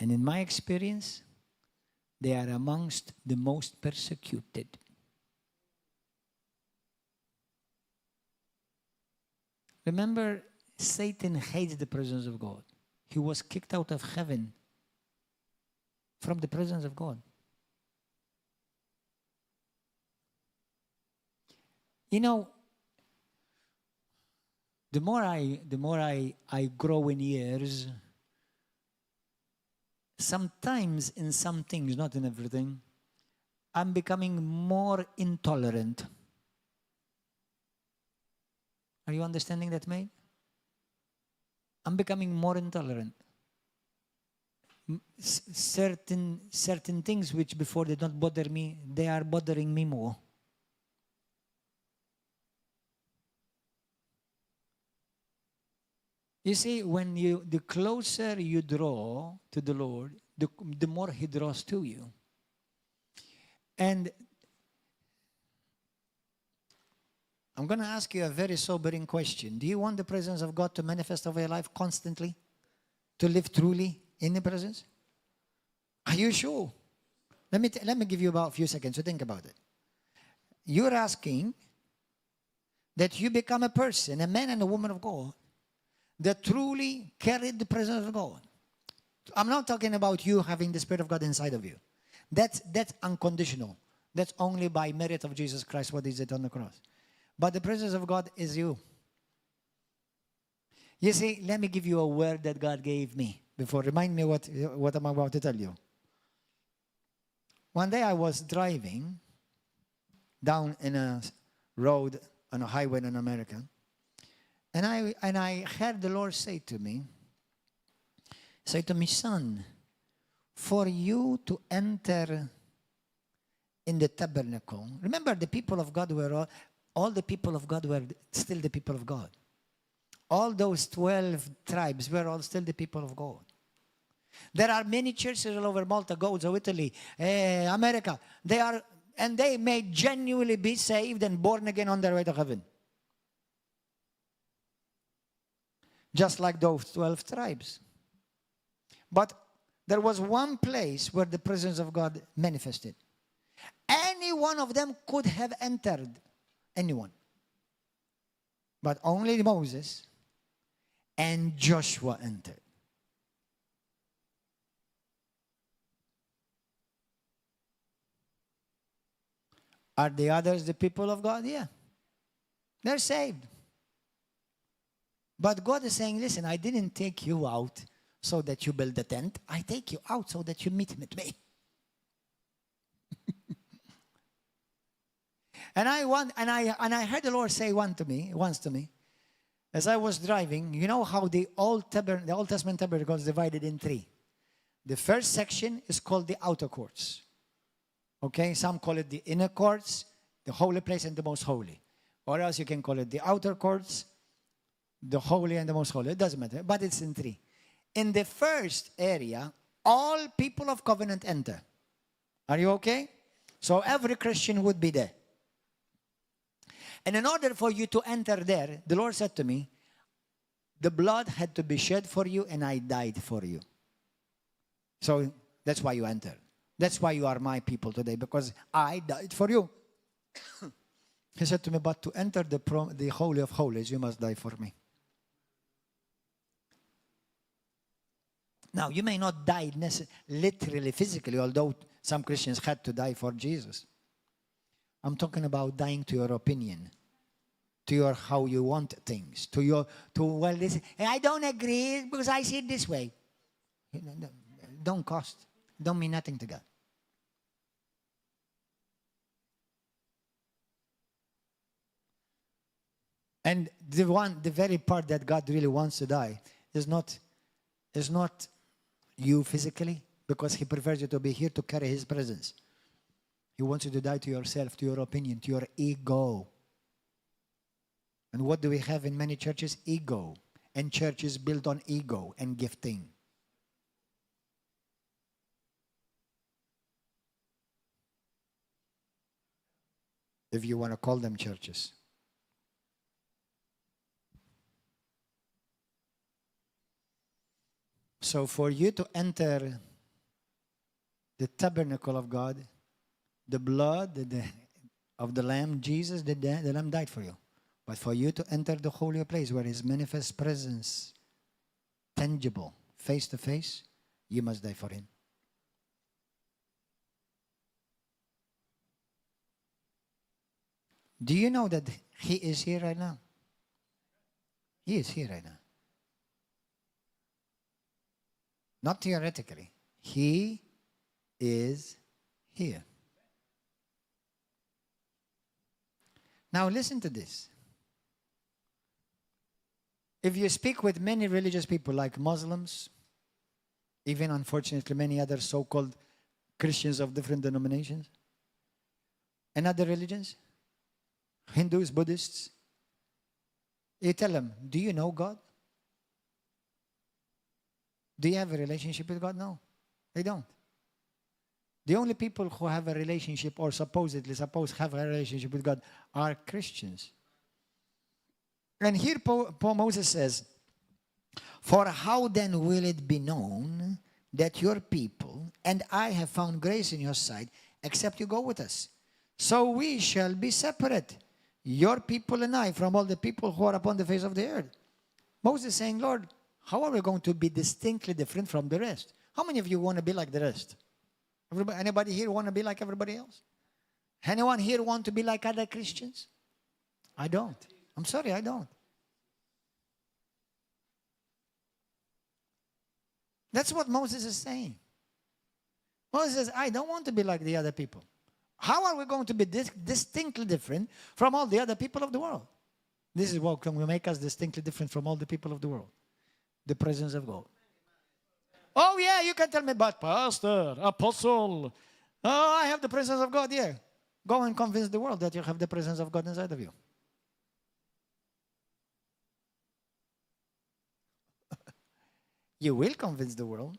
And in my experience, they are amongst the most persecuted. Remember, Satan hates the presence of God. He was kicked out of heaven from the presence of God. You know, the more I grow in years, sometimes in some things, not in everything, I'm becoming more intolerant. Are you understanding that, mate? I'm becoming more intolerant. Certain things which before they don't bother me, they are bothering me more. You see, the closer you draw to the Lord, the more He draws to you. And I'm going to ask you a very sobering question. Do you want the presence of God to manifest over your life constantly? To live truly in the presence? Are you sure? Let me give you about a few seconds to think about it. You're asking that you become a person, a man and a woman of God, that truly carried the presence of God. I'm not talking about you having the Spirit of God inside of you. That's unconditional. That's only by merit of Jesus Christ, what He did on the cross. But the presence of God is you. You see, let me give you a word that God gave me before. Remind me what I'm about to tell you. One day I was driving down in a road on a highway in America. And I heard the Lord say to me, son, for you to enter in the tabernacle. Remember, the people of God were all the people of God were still the people of God. All those 12 tribes were all still the people of God. There are many churches all over Malta, Gozo, Italy, America. They may genuinely be saved and born again on their way to heaven. Just like those 12 tribes. But there was one place where the presence of God manifested. Any one of them could have entered. Anyone. But only Moses and Joshua entered. Are the others the people of God? Yeah. They're saved. But God is saying, listen, I didn't take you out so that you build a tent. I take you out so that you meet with me. And I heard the Lord say once to me, as I was driving, you know how the Old Testament tabernacle is divided in three. The first section is called the outer courts. Okay, some call it the inner courts, the holy place and the most holy. Or else you can call it the outer courts, the holy and the most holy. It doesn't matter, but it's in three. In the first area, all people of covenant enter. Are you okay? So every Christian would be there. And in order for you to enter there, the Lord said to me, the blood had to be shed for you and I died for you. So that's why you enter. That's why you are my people today, because I died for you. He said to me, but to enter the Holy of Holies, you must die for me. Now, you may not die literally, physically, although some Christians had to die for Jesus. I'm talking about dying to your opinion, to your how you want things, this. I don't agree because I see it this way. Don't mean nothing to God. And the very part that God really wants to die is not you physically, because He prefers you to be here to carry His presence. He wants you to die to yourself, to your opinion, to your ego. And what do we have in many churches? Ego. And churches built on ego and gifting. If you want to call them churches. So for you to enter the tabernacle of God, the blood of the Lamb, Jesus, the Lamb died for you. But for you to enter the holy place where His manifest presence, tangible, face to face, you must die for Him. Do you know that He is here right now? He is here right now. Not theoretically. He is here. Now listen to this. If you speak with many religious people like Muslims, even unfortunately many other so-called Christians of different denominations, and other religions, Hindus, Buddhists, you tell them, do you know God? Do you have a relationship with God? No, they don't. The only people who have a relationship or supposedly have a relationship with God are Christians. And here Moses says, for how then will it be known that your people and I have found grace in your sight, except you go with us? So we shall be separate, your people and I, from all the people who are upon the face of the earth. Moses is saying, Lord, how are we going to be distinctly different from the rest? How many of you want to be like the rest? Anybody here want to be like everybody else? Anyone here want to be like other Christians? I don't. I'm sorry, I don't. That's what Moses is saying. Moses says, I don't want to be like the other people. How are we going to be distinctly different from all the other people of the world? This is what will make us distinctly different from all the people of the world. The presence of God. Oh yeah, you can tell me about pastor, apostle, Oh, I have the presence of God here. Go and convince the world that you have the presence of God inside of you. You will convince the world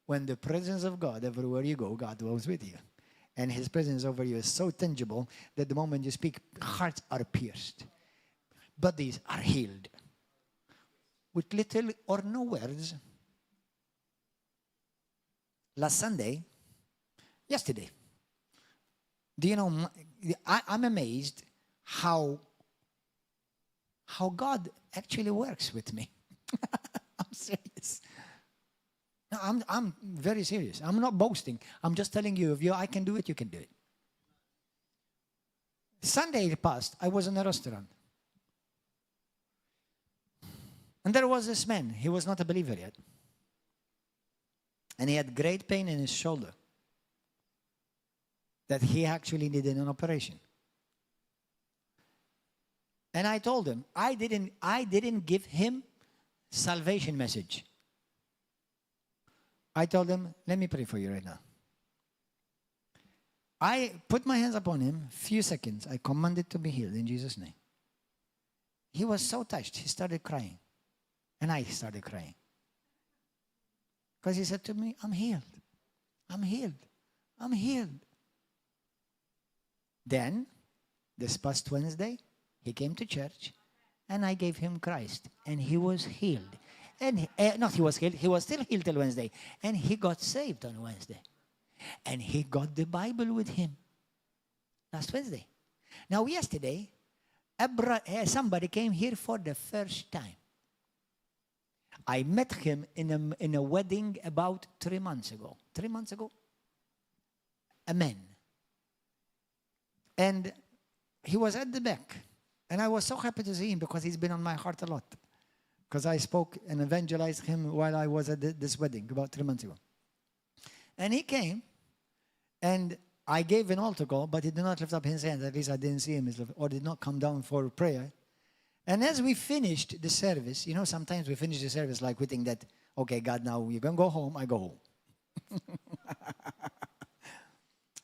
when the presence of God, everywhere you go, God dwells with you. And his presence over you is so tangible that the moment you speak, hearts are pierced. Bodies are healed. With little or no words. Last Sunday, yesterday, do you know, I'm amazed how God actually works with me. I'm serious. No, I'm very serious. I'm not boasting. I'm just telling you, if I can do it, you can do it. Sunday passed, I was in a restaurant. And there was this man. He was not a believer yet. And he had great pain in his shoulder. That he actually needed an operation. And I told him, I didn't give him salvation message. I told him, let me pray for you right now. I put my hands upon him, few seconds. I commanded to be healed in Jesus' name. He was so touched. He started crying. And I started crying. Because he said to me, I'm healed. I'm healed. I'm healed. Then, this past Wednesday, he came to church and I gave him Christ. And he was healed. And he was healed. He was still healed till Wednesday. And he got saved on Wednesday. And he got the Bible with him last Wednesday. Now, yesterday, somebody came here for the first time. I met him in a wedding about 3 months ago. 3 months ago? A man. And he was at the back. And I was so happy to see him because he's been on my heart a lot. Because I spoke and evangelized him while I was at this wedding about 3 months ago. And he came, and I gave an altar call, but he did not lift up his hand. At least I didn't see him, or did not come down for prayer. And as we finished the service, you know, sometimes we finish the service like we think that, okay, God, now you're going to go home, I go home.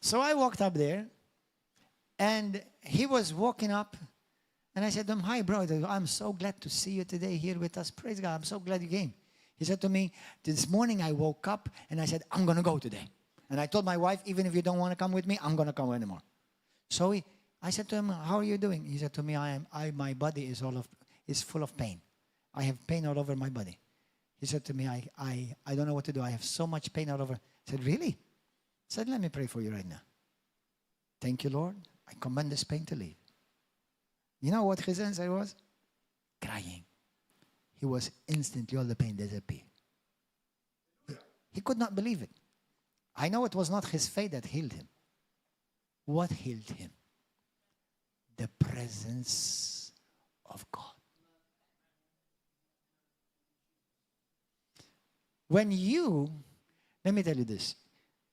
So I walked up there, and he was walking up, and I said to him, hi, brother, I'm so glad to see you today here with us. Praise God, I'm so glad you came. He said to me, this morning I woke up, and I said, I'm going to go today. And I told my wife, even if you don't want to come with me, I'm going to come anymore. So I said to him, how are you doing? He said to me, my body is full of pain. I have pain all over my body. He said to me, I don't know what to do. I have so much pain all over. I said, really? I said, let me pray for you right now. Thank you, Lord. I command this pain to leave. You know what his answer was? Crying. He was instantly, all the pain disappeared. He could not believe it. I know it was not his faith that healed him. What healed him? The presence of God. Let me tell you this.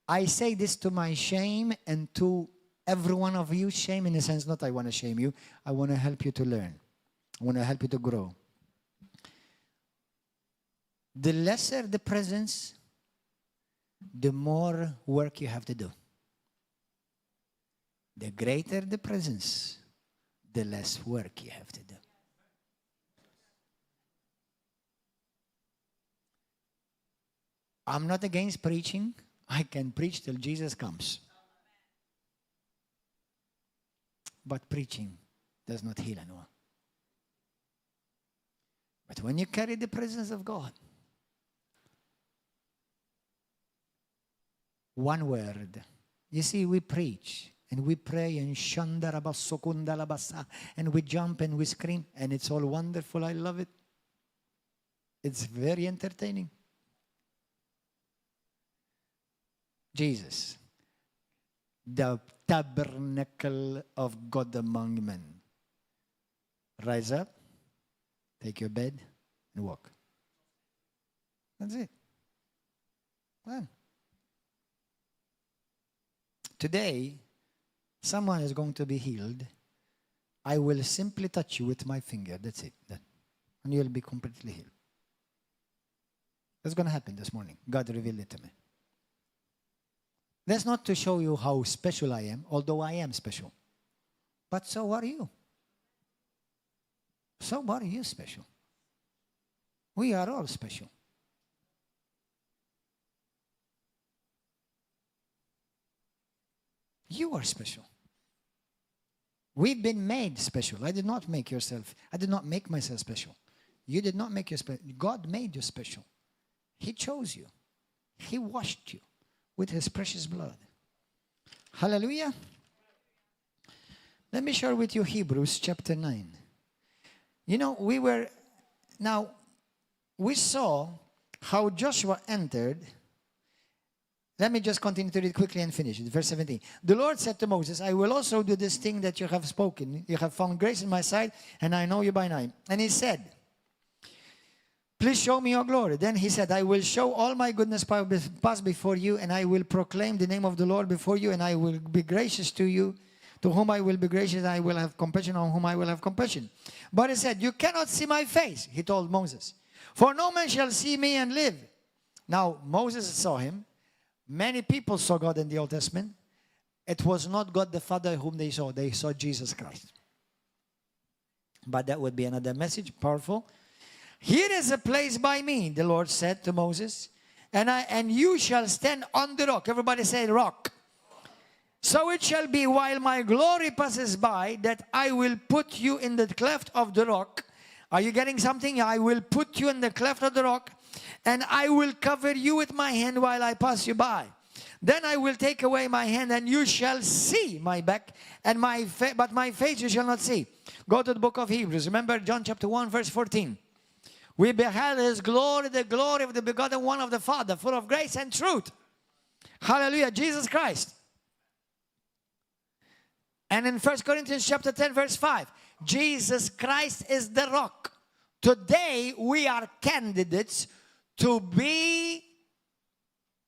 I say this to my shame and to every one of you. Shame in the sense, not I want to shame you. I want to help you to learn. I want to help you to grow. The lesser the presence, the more work you have to do. The greater the presence, the less work you have to do. I'm not against preaching. I can preach till Jesus comes. But preaching does not heal anyone. But when you carry the presence of God, one word. You see, we preach and we pray and and we jump and we scream and it's all wonderful. I love it. It's very entertaining. Jesus, the tabernacle of God among men. Rise up, take your bed, and walk. That's it. Well, today, someone is going to be healed. I will simply touch you with my finger. That's it. And you'll be completely healed. That's going to happen this morning. God revealed it to me. That's not to show you how special I am, although I am special. But so are you. So are you special. We are all special. You are special. We've been made special. I did not make myself special. You did not make yourself special. God made you special. He chose you. He washed you with his precious blood. Hallelujah. Let me share with you Hebrews chapter 9. You know, we saw how Joshua entered. Let me just continue to read quickly and finish it. Verse 17. The Lord said to Moses, I will also do this thing that you have spoken. You have found grace in my sight, and I know you by name. And he said, please show me your glory. Then he said, I will show all my goodness pass before you, and I will proclaim the name of the Lord before you, and I will be gracious to you. To whom I will be gracious, I will have compassion on whom I will have compassion. But he said, you cannot see my face, he told Moses. For no man shall see me and live. Now, Moses saw him. Many people saw God in the Old Testament. It was not God the Father whom they saw. They saw Jesus Christ. But that would be another message, powerful. Here is a place by me, the Lord said to Moses, and you shall stand on the rock. Everybody say rock. So it shall be while my glory passes by that I will put you in the cleft of the rock. Are you getting something? I will put you in the cleft of the rock, and I will cover you with my hand while I pass you by. Then I will take away my hand, and you shall see my back, and but my face you shall not see. Go to the book of Hebrews. Remember John chapter 1, verse 14. We beheld his glory, the glory of the begotten one of the Father, full of grace and truth. Hallelujah, Jesus Christ. And in 1 Corinthians chapter 10, verse 5, Jesus Christ is the rock. Today we are candidates to be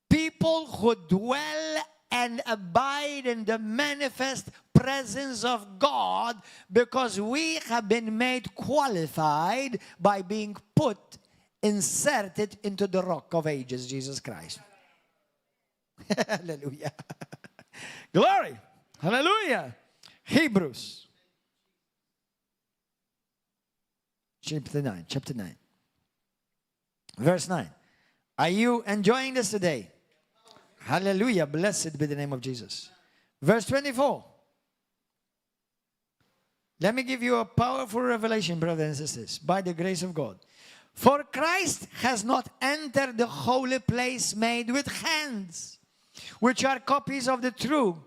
people who dwell and abide in the manifest presence of God, because we have been made qualified by being inserted into the rock of ages, Jesus Christ. Hallelujah. Glory. Hallelujah. Hebrews chapter 9. Verse 9. Are you enjoying this today? Hallelujah. Blessed be the name of Jesus. Verse 24. Let me give you a powerful revelation, brothers and sisters, by the grace of God. For Christ has not entered the holy place made with hands, which are copies of the true,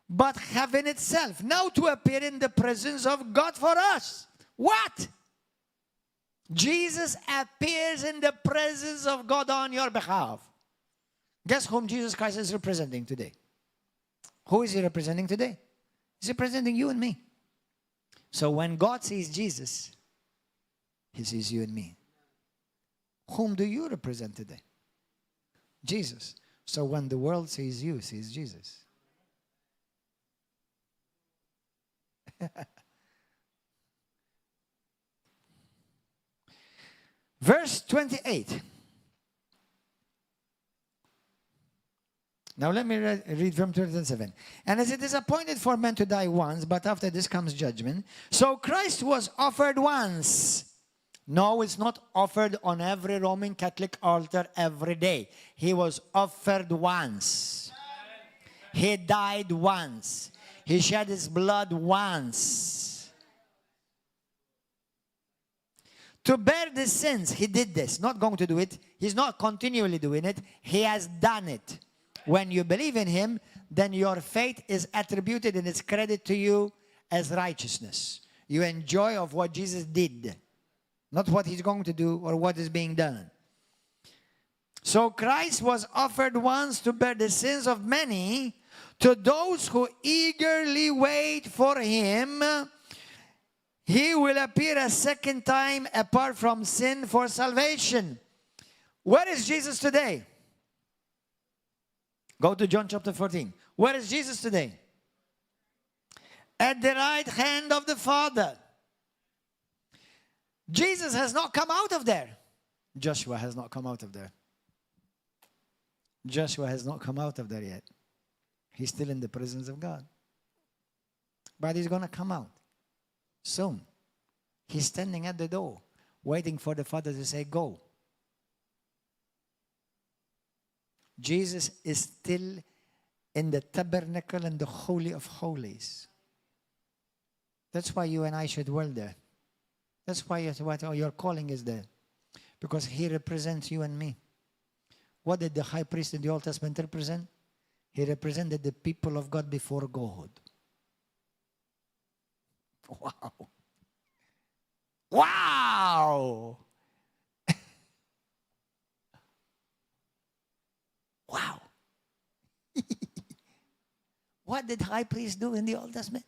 but heaven itself, now to appear in the presence of God for us. What? Jesus appears in the presence of God on your behalf. Guess whom Jesus Christ is representing today? Who is he representing today? He's representing you and me. So when God sees Jesus, he sees you and me. Whom do you represent today? Jesus. So when the world sees you, sees Jesus. Verse 28. Now let me read from 27. And as it is appointed for men to die once, but after this comes judgment. So Christ was offered once. No, it's not offered on every Roman Catholic altar every day. He was offered once. He died once. He shed his blood once. To bear the sins, he did this. Not going to do it. He's not continually doing it. He has done it. When you believe in him, then your faith is attributed and it's credited to you as righteousness. You enjoy of what Jesus did, not what he's going to do or what is being done. So Christ was offered once to bear the sins of many. To those who eagerly wait for him, he will appear a second time apart from sin for salvation. Where is Jesus today? Go to John chapter 14. Where is Jesus today? At the right hand of the Father. Jesus has not come out of there. Joshua has not come out of there. Joshua has not come out of there yet. He's still in the presence of God. But he's going to come out soon. He's standing at the door, waiting for the Father to say, go. Jesus is still in the tabernacle and the Holy of Holies. That's why you and I should dwell there. That's why your calling is there. Because he represents you and me. What did the high priest in the Old Testament represent? He represented the people of God before God. Wow. Wow. Wow. What did high priest do in the Old Testament?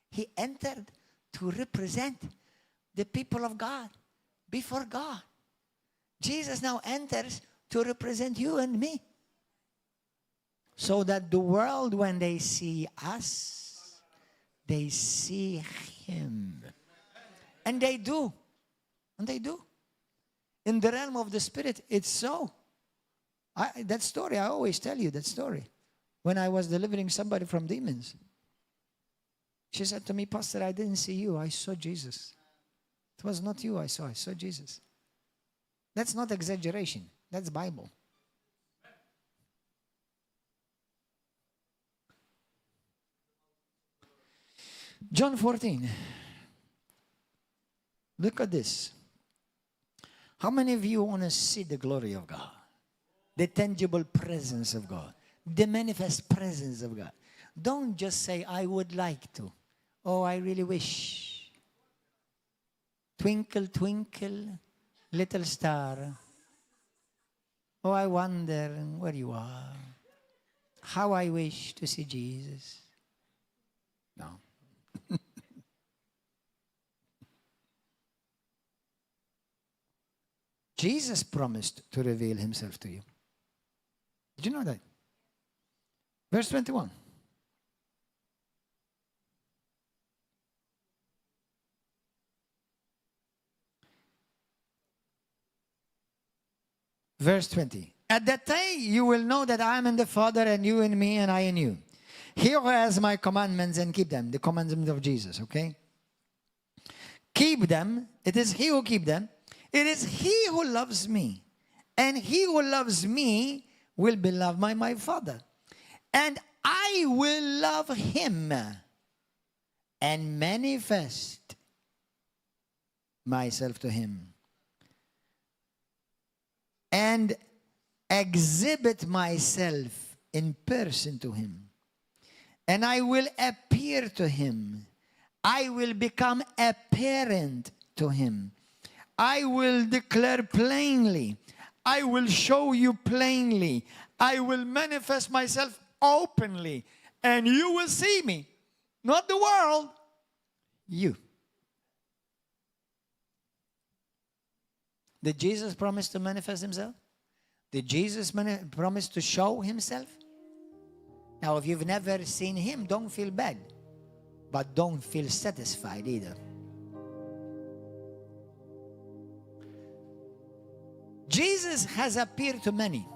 He entered to represent the people of God before God. Jesus now enters to represent you and me. So that the world, when they see us, they see him. And they do. And they do. In the realm of the Spirit, it's so. That story, I always tell you that story. When I was delivering somebody from demons. She said to me, Pastor, I didn't see you. I saw Jesus. It was not you I saw Jesus. That's not exaggeration. That's Bible. John 14. Look at this. How many of you want to see the glory of God? The tangible presence of God. The manifest presence of God. Don't just say, I would like to. Oh, I really wish. Twinkle, twinkle, little star. Oh, I wonder where you are. How I wish to see Jesus. No. Jesus promised to reveal himself to you. Did you know that? Verse 21. Verse 20. At that day you will know that I am in the Father, and you in me, and I in you. He who has my commandments and keep them. The commandments of Jesus, okay? Keep them. It is he who keep them. It is he who loves me. And he who loves me will be loved by my Father. And I will love him and manifest myself to him. And exhibit myself in person to him. And I will appear to him. I will become apparent to him. I will declare plainly. I will show you plainly. I will manifest myself openly. And you will see me. Not the world. You. Did Jesus promise to manifest himself? Did Jesus promise to show himself? Now, if you've never seen him, don't feel bad. But don't feel satisfied either. Jesus has appeared to many.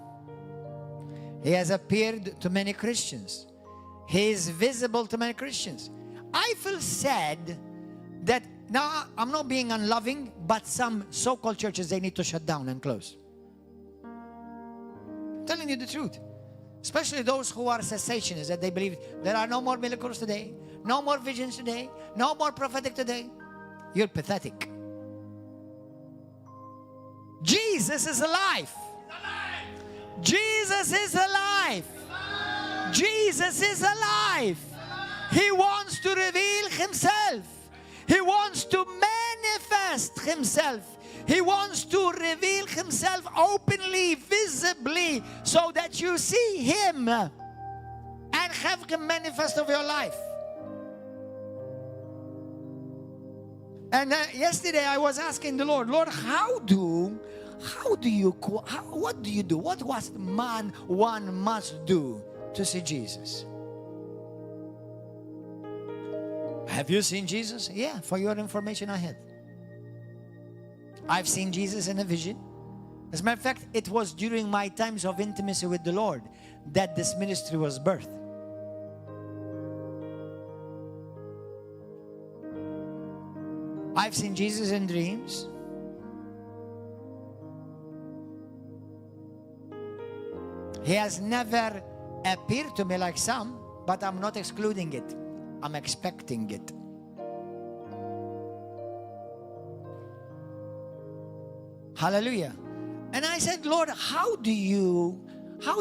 He has appeared to many Christians. He is visible to many Christians. I feel sad that, now I'm not being unloving, but some so-called churches, they need to shut down and close. I'm telling you the truth. Especially those who are cessationists, that they believe there are no more miracles today, no more visions today, no more prophetic today. You're pathetic. Jesus is alive. Jesus is alive. Jesus is alive. He wants to reveal himself. He wants to manifest himself. He wants to reveal himself openly, visibly, so that you see him and have him manifest of your life. And yesterday I was asking the Lord, what do you do? What was one must do to see Jesus? Have you seen Jesus? Yeah, for your information I had. I've seen Jesus in a vision. As a matter of fact, it was during my times of intimacy with the Lord that this ministry was birthed. I've seen Jesus in dreams. He has never appeared to me like some, but I'm not excluding it. I'm expecting it. Hallelujah. And I said, Lord, how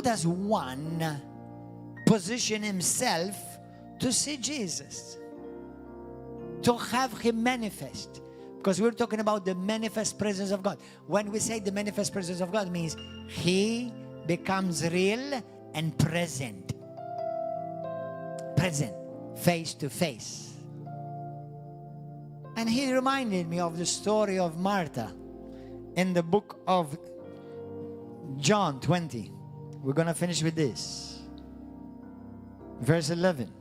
does one position himself to see Jesus? To have him manifest? Because we're talking about the manifest presence of God. When we say the manifest presence of God, means he becomes real and present. Present, face to face. And he reminded me of the story of Martha in the book of John 20. We're going to finish with this. Verse 11.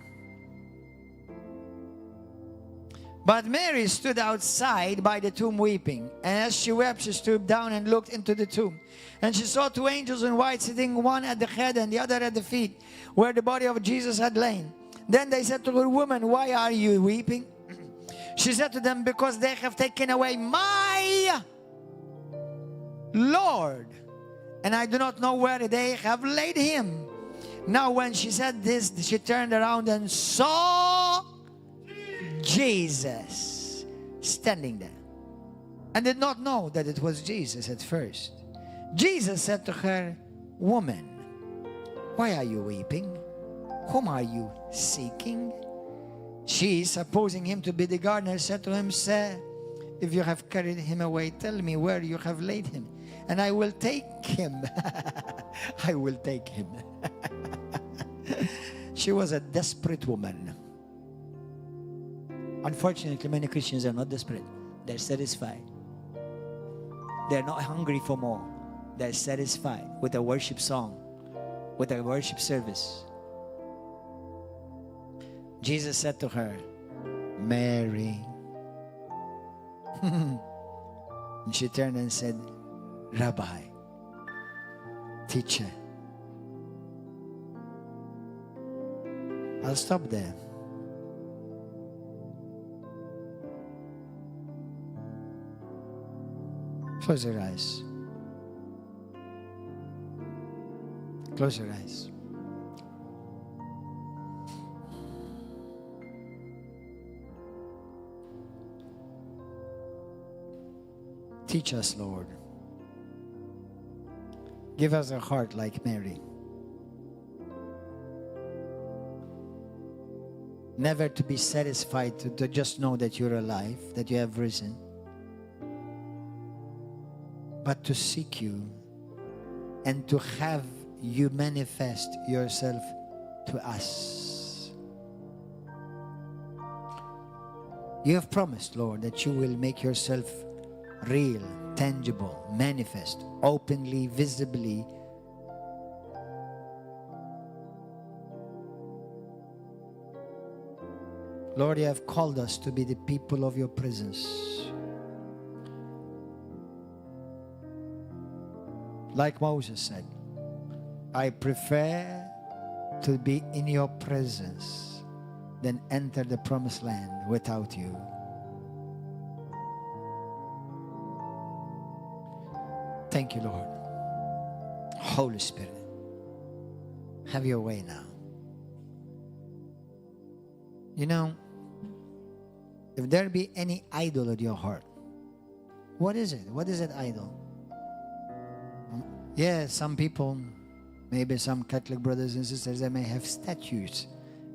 But Mary stood outside by the tomb weeping. And as she wept, she stooped down and looked into the tomb. And she saw two angels in white sitting, one at the head and the other at the feet, where the body of Jesus had lain. Then they said to her, Woman, why are you weeping? She said to them, Because they have taken away my Lord, and I do not know where they have laid him. Now when she said this, she turned around and saw Jesus standing there, and did not know that it was Jesus at first. Jesus said to her, Woman, why are you weeping? Whom are you seeking? She, supposing him to be the gardener, said to him, Sir, if you have carried him away, tell me where you have laid him, and I will take him. I will take him. She was a desperate woman. Unfortunately, many Christians are not desperate. They're satisfied. They're not hungry for more. They're satisfied with a worship song, with a worship service. Jesus said to her, Mary. And she turned and said, Rabbi, teacher. I'll stop there. Close your eyes. Close your eyes. Teach us, Lord. Give us a heart like Mary. Never to be satisfied to just know that you're alive, that you have risen, but to seek you and to have you manifest yourself to us. You have promised, Lord, that you will make yourself real, tangible, manifest, openly, visibly. Lord, you have called us to be the people of your presence. Like Moses said, I prefer to be in your presence than enter the promised land without you. Thank you, Lord. Holy Spirit, have your way now. You know, if there be any idol in your heart, what is it? What is that idol? Yeah, some people, maybe some Catholic brothers and sisters, they may have statues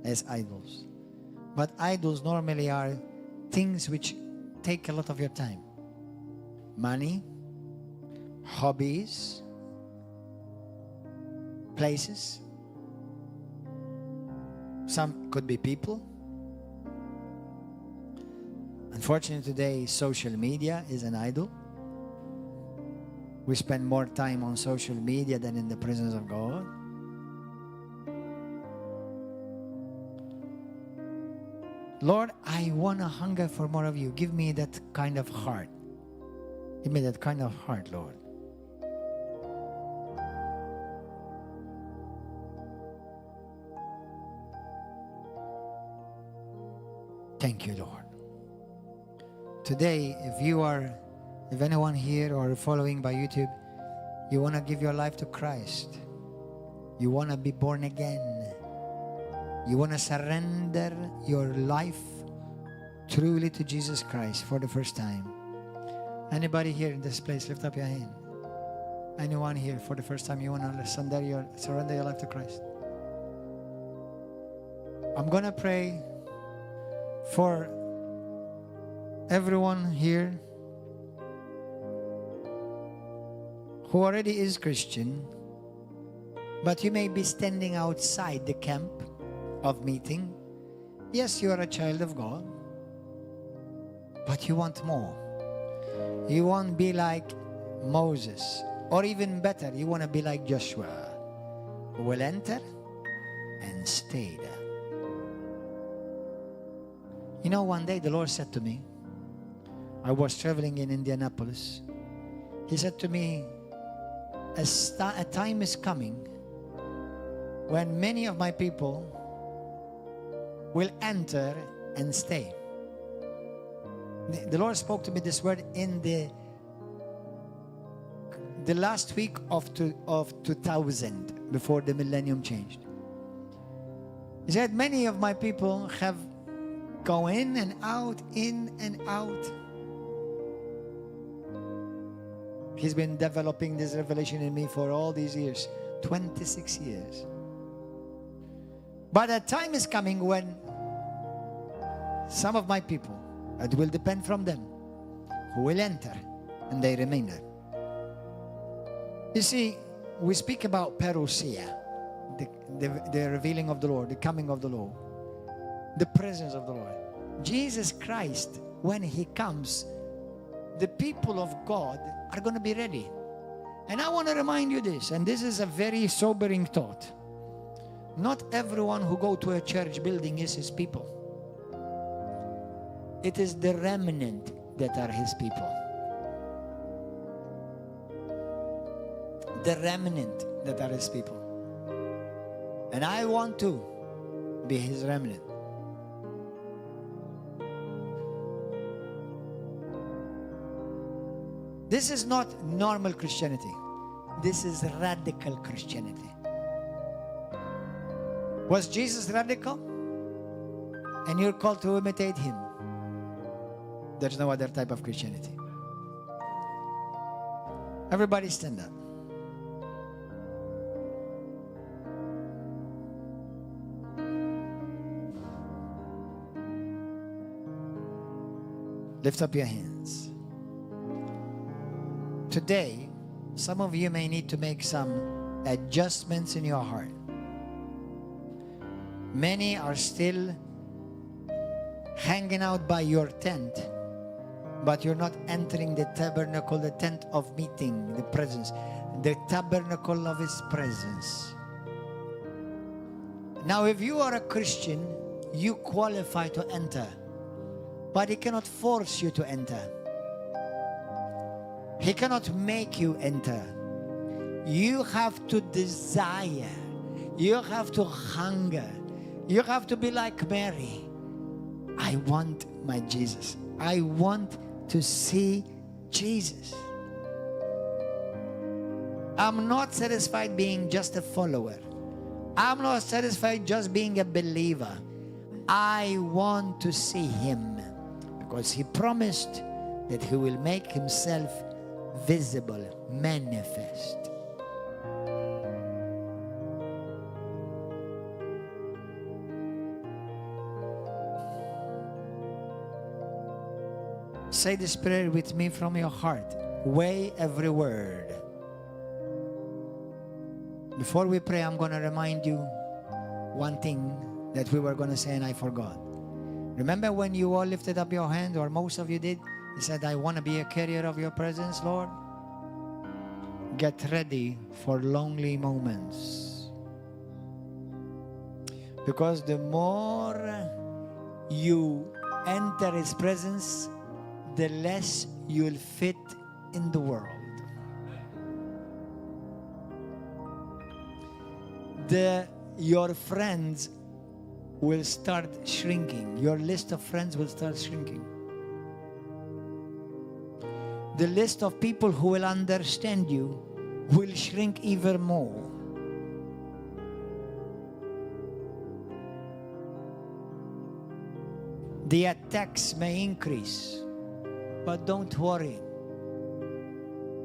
as idols. But idols normally are things which take a lot of your time. Money, hobbies, places. Some could be people. Unfortunately, today, social media is an idol. We spend more time on social media than in the presence of God. Lord, I want to hunger for more of you. Give me that kind of heart. Give me that kind of heart, Lord. Thank you, Lord. Today, if anyone here or following by YouTube, you want to give your life to Christ, you want to be born again, you want to surrender your life truly to Jesus Christ for the first time. Anybody here in this place, lift up your hand. Anyone here for the first time, you want to surrender your life to Christ? I'm going to pray for everyone here who already is Christian, but you may be standing outside the camp of meeting. Yes, you are a child of God, but you want more. You want to be like Moses, or even better, you want to be like Joshua, who will enter and stay there. You know, one day the Lord said to me, I was traveling in Indianapolis. He said to me, a time is coming when many of my people will enter and stay. The Lord spoke to me this word in the last week of 2000, before the millennium changed. He said, many of my people have gone in and out, in and out. He's been developing this revelation in me for all these years, 26 years. But a time is coming when some of my people, it will depend from them, who will enter and they remain there. You see, we speak about parousia, the revealing of the Lord, the coming of the Lord, the presence of the Lord. Jesus Christ, when He comes, the people of God are going to be ready. And I want to remind you this, and this is a very sobering thought. Not everyone who go to a church building is His people. It is the remnant that are His people. The remnant that are His people. And I want to be His remnant. This is not normal Christianity. This is radical Christianity. Was Jesus radical? And you're called to imitate Him. There's no other type of Christianity. Everybody stand up. Lift up your hands. Today, some of you may need to make some adjustments in your heart. Many are still hanging out by your tent, but you're not entering the tabernacle, the tent of meeting, the presence, the tabernacle of His presence. Now, if you are a Christian, you qualify to enter, but He cannot force you to enter. He cannot make you enter. You have to desire. You have to hunger. You have to be like Mary. I want my Jesus. I want to see Jesus. I'm not satisfied being just a follower. I'm not satisfied just being a believer. I want to see Him, because He promised that He will make Himself visible, manifest. Say this prayer with me from your heart. Weigh every word. Before we pray, I'm going to remind you one thing that we were going to say and I forgot. Remember when you all lifted up your hand, or most of you did? You said, I want to be a carrier of your presence, Lord. Get ready for lonely moments. Because the more you enter His presence, the less you'll fit in the world. Your friends will start shrinking. Your list of friends will start shrinking. the list of people who will understand you will shrink even more. The attacks may increase, but don't worry.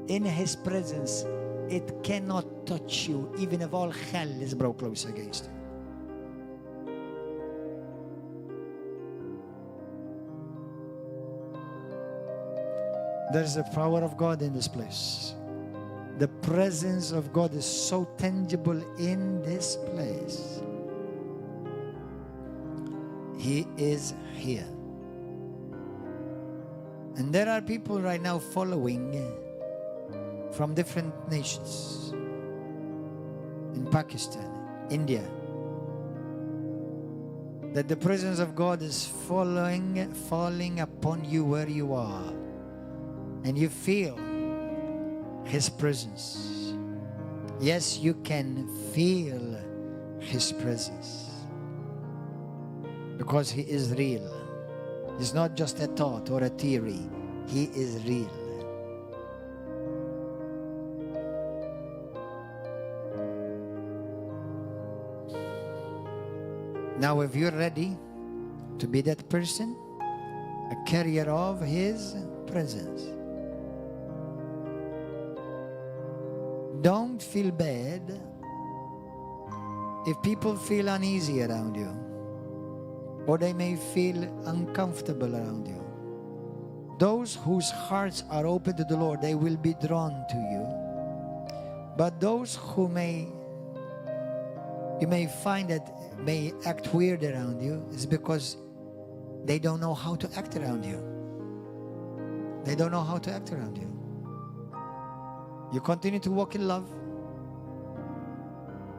In His presence, it cannot touch you, even if all hell is brought close against you. There's the power of God in this place. The presence of God is so tangible in this place. He is here. And there are people right now following from different nations. In Pakistan, India. That the presence of God is falling upon you where you are. And you feel His presence. Yes, you can feel His presence. Because He is real. He's not just a thought or a theory. He is real. Now, if you're ready to be that person, a carrier of His presence, don't feel bad if people feel uneasy around you, or they may feel uncomfortable around you. Those whose hearts are open to the Lord, they will be drawn to you. But those who you may find that may act weird around you is because they don't know how to act around you. They don't know how to act around you. You continue to walk in love.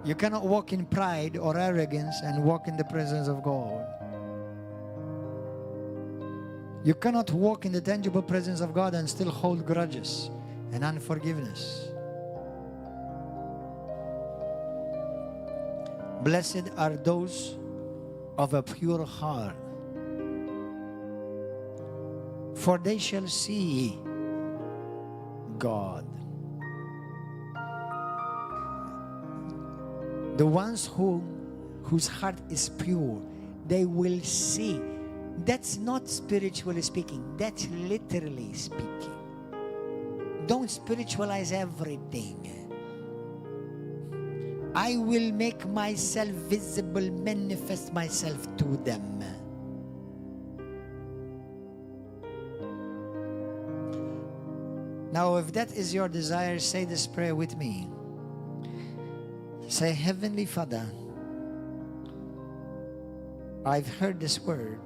You cannot walk in pride or arrogance and walk in the presence of God. You cannot walk in the tangible presence of God and still hold grudges and unforgiveness. Blessed are those of a pure heart, for they shall see God. The ones whose heart is pure, they will see. That's not spiritually speaking. That's literally speaking. Don't spiritualize everything. I will make myself visible, manifest myself to them. Now, if that is your desire, say this prayer with me. Say, Heavenly Father, I've heard this word.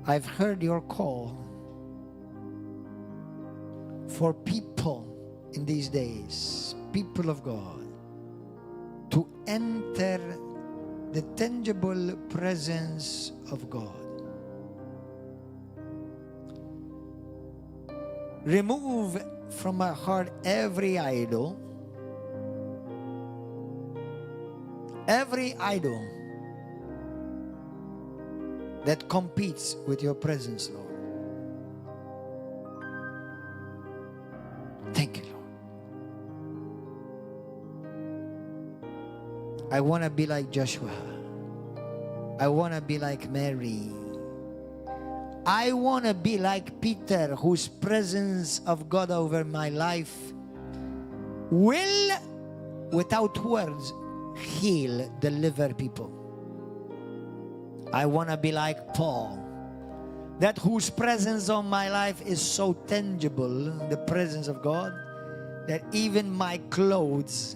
I've heard your call for people in these days, people of God, to enter the tangible presence of God. Remove from my heart every idol, that competes with your presence, Lord. Thank you, Lord. I want to be like Joshua. I want to be like Mary. I want to be like Peter, whose presence of God over my life will, without words, heal, deliver people. I want to be like Paul, that whose presence on my life is so tangible, the presence of God, that even my clothes,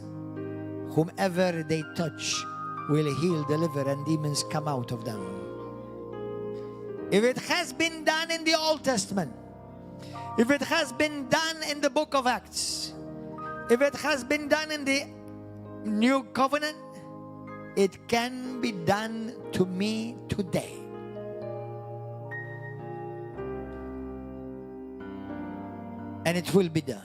whomever they touch, will heal, deliver, and demons come out of them. If it has been done in the Old Testament, if it has been done in the book of Acts, if it has been done in the New Covenant, it can be done to me today. And it will be done.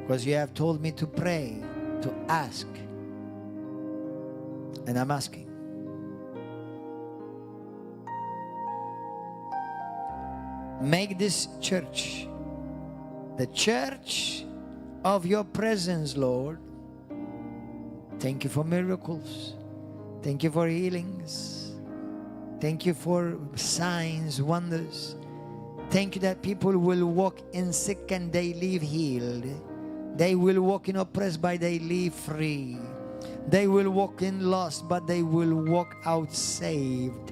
Because you have told me to pray, to ask. And I'm asking. Make this church the church of your presence, Lord. Thank you for miracles. Thank you for healings. Thank you for signs, wonders. Thank you that people will walk in sick and they leave healed. They will walk in oppressed, but they leave free. They will walk in lost, but they will walk out saved.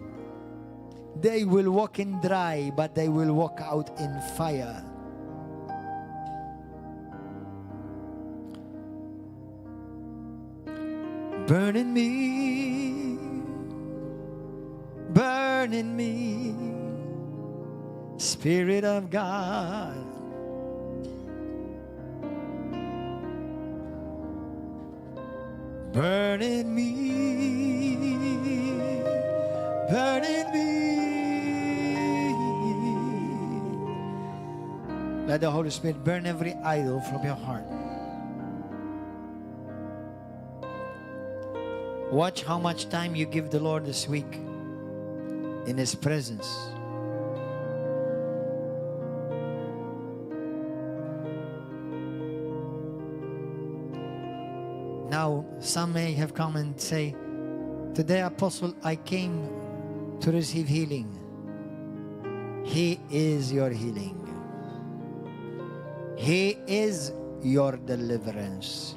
They will walk in dry, but they will walk out in fire. Burn in me, burn in me, Spirit of God. Burn in me, burn in me. Let the Holy Spirit burn every idol from your heart. Watch how much time you give the Lord this week in His presence. Now, some may have come and say, today, Apostle, I came to receive healing. He is your healing. He is your deliverance.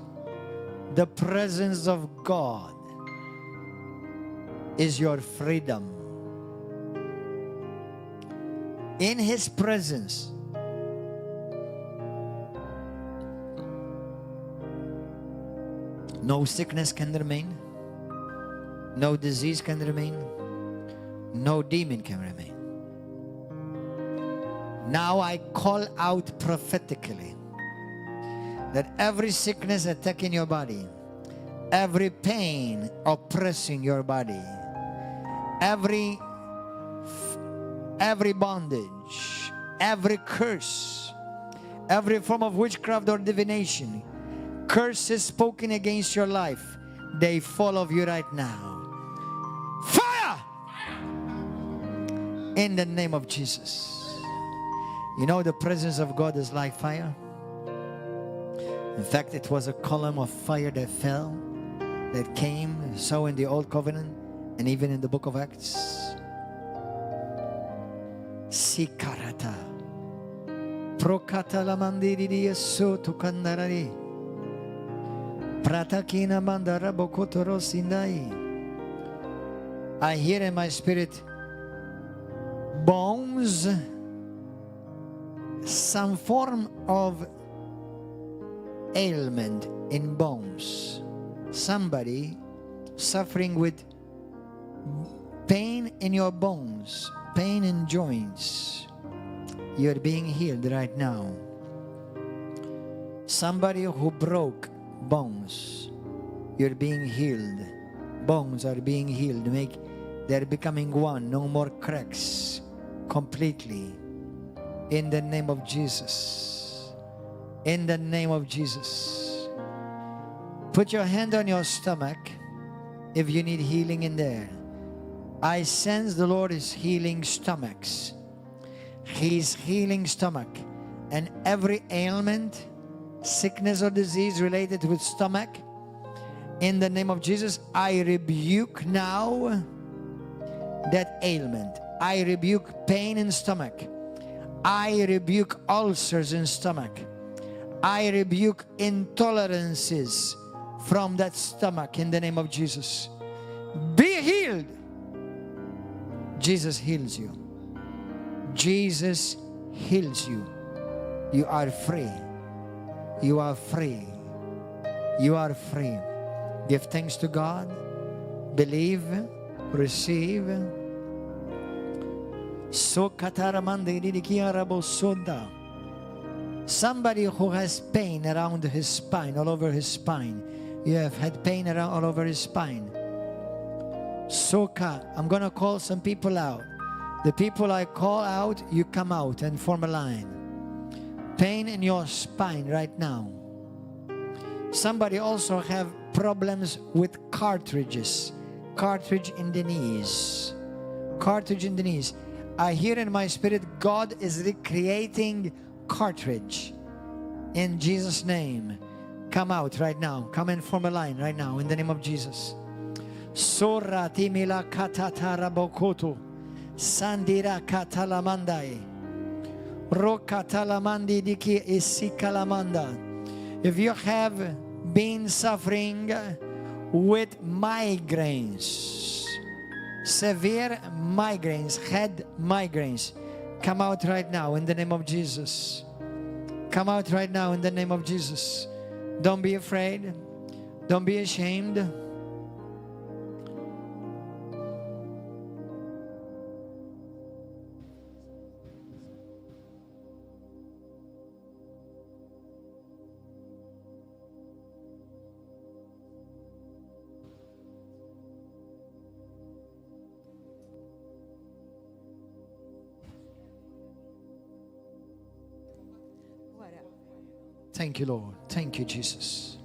The presence of God is your freedom. In His presence, no sickness can remain, no disease can remain, no demon can remain. Now I call out prophetically that every sickness attacking your body, every pain oppressing your body, every bondage, every curse, every form of witchcraft or divination, curses spoken against your life, they fall off you right now. Fire! In the name of Jesus. You know, the presence of God is like fire. In fact, it was a column of fire that fell, that came, so in the Old Covenant, and even in the book of Acts. Sikarata. Prokata la mandiri di yeso tukandarari. Pratakina mandara bokotoro sindai. I hear in my spirit bones, some form of ailment in bones. Somebody suffering with pain in your bones, pain in joints. You're being healed right now. Somebody who broke bones, you're being healed. Bones are being healed. They're becoming one. No more cracks. Completely. In the name of Jesus. In the name of Jesus. Put your hand on your stomach if you need healing in there. I sense the Lord is healing stomachs. He's healing stomach. And every ailment, sickness or disease related with stomach, in the name of Jesus, I rebuke now that ailment. I rebuke pain in stomach. I rebuke ulcers in stomach. I rebuke intolerances from that stomach in the name of Jesus. Be healed. Jesus heals you. Jesus heals you. You are free. You are free. You are free. Give thanks to God. Believe. Receive. Somebody who has pain around his spine, all over his spine. You have had pain around all over his spine. Soka, I'm going to call some people out. The people I call out, you come out and form a line. Pain in your spine right now. Somebody also have problems with cartridges. Cartridge in the knees. Cartridge in the knees. I hear in my spirit God is recreating cartridge. In Jesus' name. Come out right now. Come and form a line right now in the name of Jesus. Sora timila katatara bokoto. Sandira katalamandai. Rokatalamandi diki isikalamanda. If you have been suffering with migraines, severe migraines, head migraines, come out right now in the name of Jesus. Come out right now in the name of Jesus. Don't be afraid. Don't be ashamed. Thank you, Lord. Thank you, Jesus.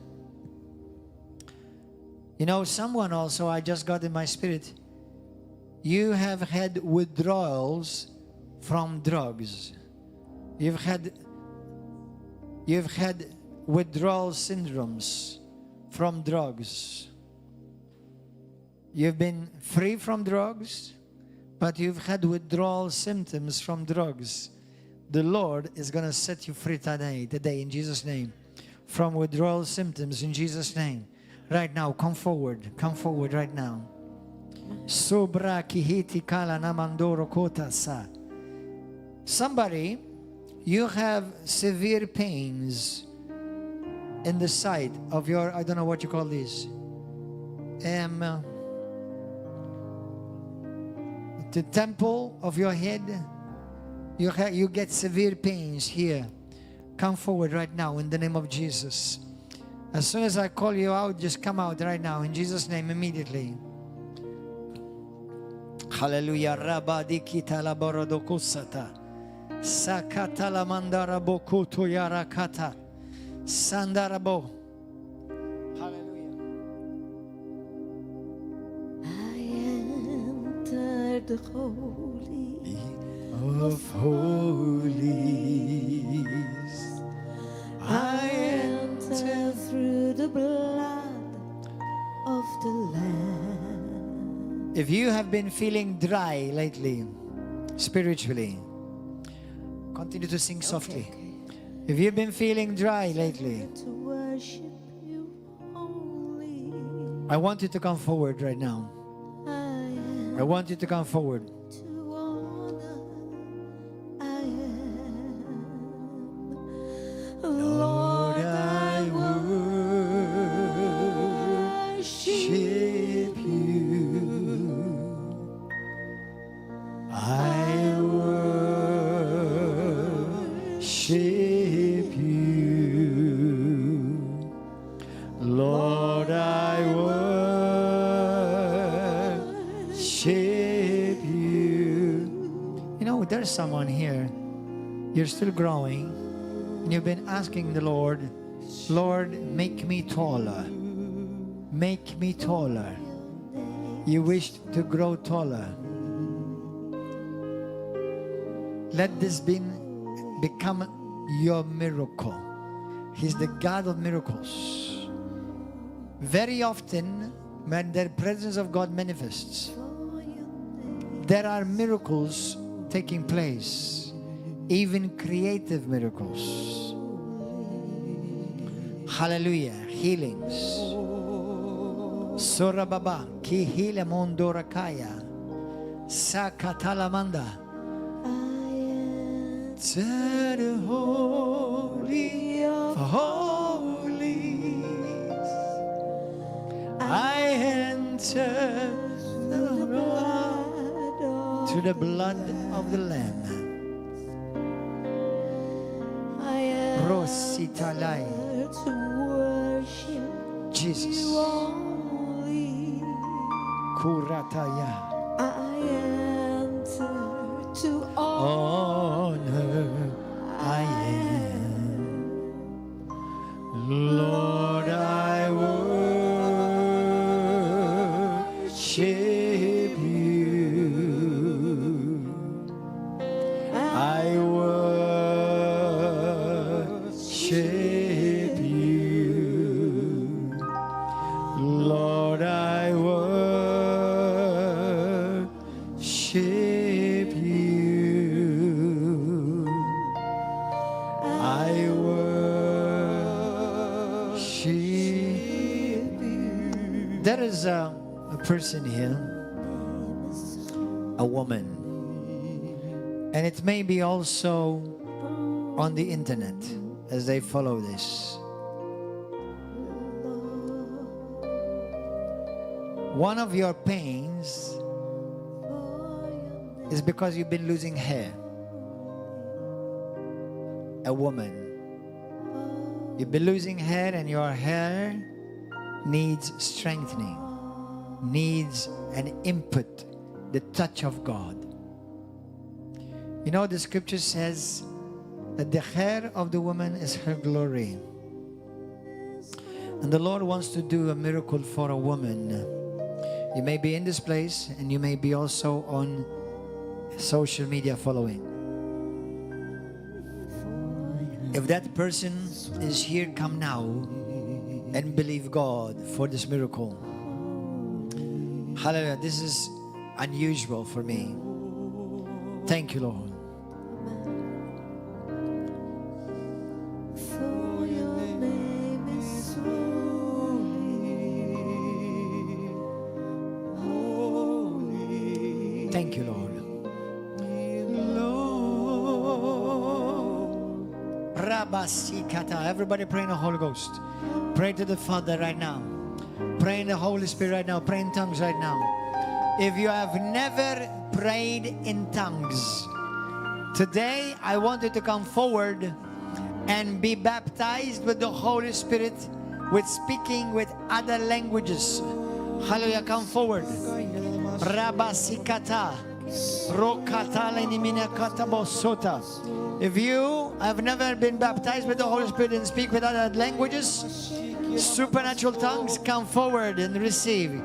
You know, someone also, I just got in my spirit, you have had withdrawals from drugs. You've had withdrawal syndromes from drugs. You've been free from drugs, but you've had withdrawal symptoms from drugs. The Lord is going to set you free today in Jesus' name. From withdrawal symptoms in Jesus' name. Right now, come forward right now. Somebody, you have severe pains in the side of your, I don't know what you call this. The temple of your head. You get severe pains here. Come forward right now in the name of Jesus. As soon as I call you out, just come out right now in Jesus' name immediately. Hallelujah. Rabadi kita la borodokusata. Sakata la mandara bokuto yarakata. Sandarabo. Hallelujah. I entered the holy of holies. I enter through the blood of the Lamb. If you have been feeling dry lately, spiritually, continue to sing softly. Okay. If you've been feeling dry lately, To worship you only. I want you to come forward right now. I want you to come forward. To honor, I am. Lord, I worship you. I worship you. Lord, I worship you. You know, there's someone here. You're still growing. And you've been asking the Lord, Lord, make me taller. Make me taller. You wish to grow taller. Let this become your miracle. He's the God of miracles. Very often, when the presence of God manifests, there are miracles taking place, even creative miracles. Hallelujah. Healings. Sora Baba, ki hile mondorakaya, sakatalamanda. To the holy of holies, I enter through the blood of the Lamb. Rositalai. to worship Jesus. you only. Kurataya. I enter to Honor I am. Lord, I worship you. There is a person here, a woman, and it may be also on the internet as they follow this. One of your pains is because you've been losing hair. A woman. You've been losing hair, and your hair needs strengthening, needs an input, the touch of God. You know, the scripture says that the hair of the woman is her glory. And the Lord wants to do a miracle for a woman. You may be in this place, and you may be also on social media following. If that person is here, come now and believe God for this miracle. Hallelujah. This is unusual for me. Thank you, Lord. For your name is holy. Thank you, Lord. Everybody pray in the Holy Ghost. Pray to the Father right now. Pray in the Holy Spirit right now. Pray in tongues right now. If you have never prayed in tongues, today I want you to come forward and be baptized with the Holy Spirit, with speaking with other languages. Hallelujah, come forward. Rabasikata. If you have never been baptized with the Holy Spirit and speak with other languages, supernatural tongues, come forward and receive.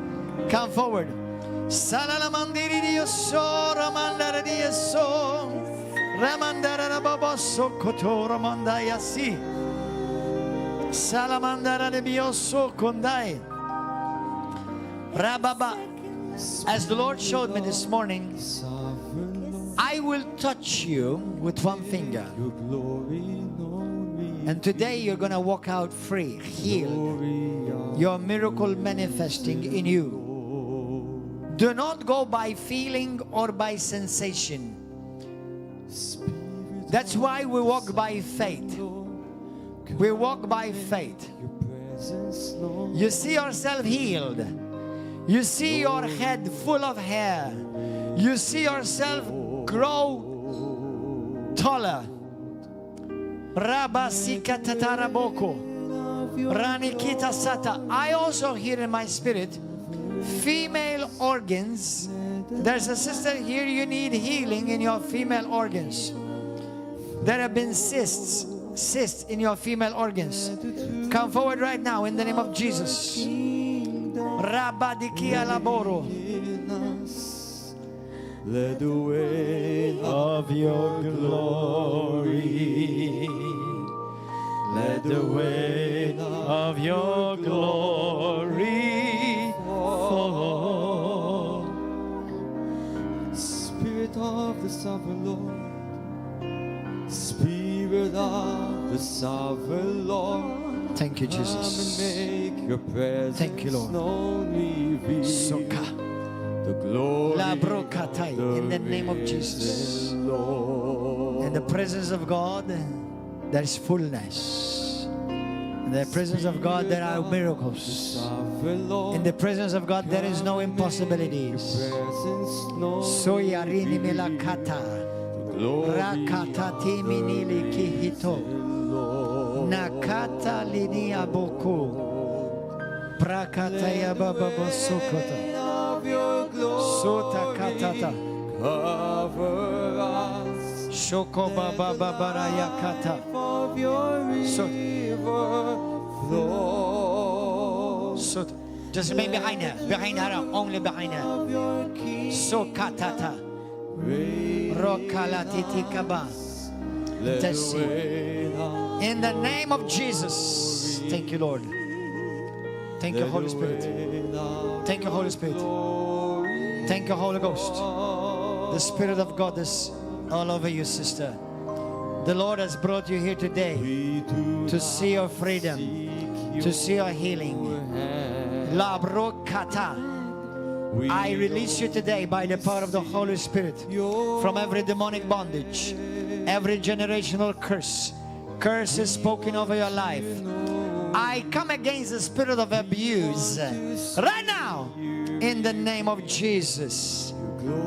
Come forward. As the Lord showed me this morning, I will touch you with one finger. And today you're going to walk out free, healed. Your miracle manifesting in you. Do not go by feeling or by sensation. That's why we walk by faith. We walk by faith. You see yourself healed. You see your head full of hair. You see yourself grow taller. I also hear in my spirit female organs. There's a sister here, you need healing in your female organs. There have been cysts in your female organs. Come forward right now in the name of Jesus. Rabadikia laboro. Let the weight of your glory, let the weight of your glory fall. Spirit of the sovereign Lord, Spirit of the sovereign Lord. Thank you, Jesus. Come and make your presence. Thank you, Lord. Soka. The glory La brokatai, in the name of Jesus. In the presence of God, there is fullness. In the presence of God, there are miracles. In the presence of God, there is no impossibilities. Soyarini milakata. Rakata timinili kihito. Nakata linia boku. Prakataya baba bosokota. Sota katata. Cover us. Shoko baba babaraya kata. So just remain behind her, only behind her. So katata. Rokalatiti kaba. In the name of Jesus. Thank you, Lord. Thank you, Holy Spirit. Thank you, Holy Spirit. Thank you, Holy Ghost. The Spirit of God is all over you, sister. The Lord has brought you here today to see your freedom, to see your healing. La brokata. I release you today by the power of the Holy Spirit from every demonic bondage, every generational curse. Curses spoken over your life. I come against the spirit of abuse right now in the name of Jesus.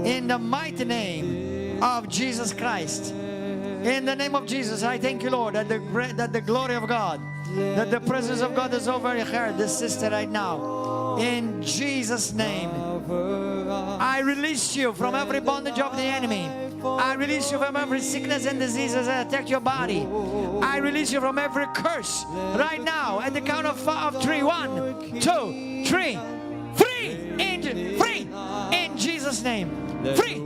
In the mighty name of Jesus Christ. In the name of Jesus, I thank you, Lord, that the glory of God, that the presence of God is over her, this sister right now. In Jesus' name, I release you from every bondage of the enemy. I release you from every sickness and diseases that attack your body. I release you from every curse right now at the count of 3. 1, 2, 3. Free in Jesus' name. Free.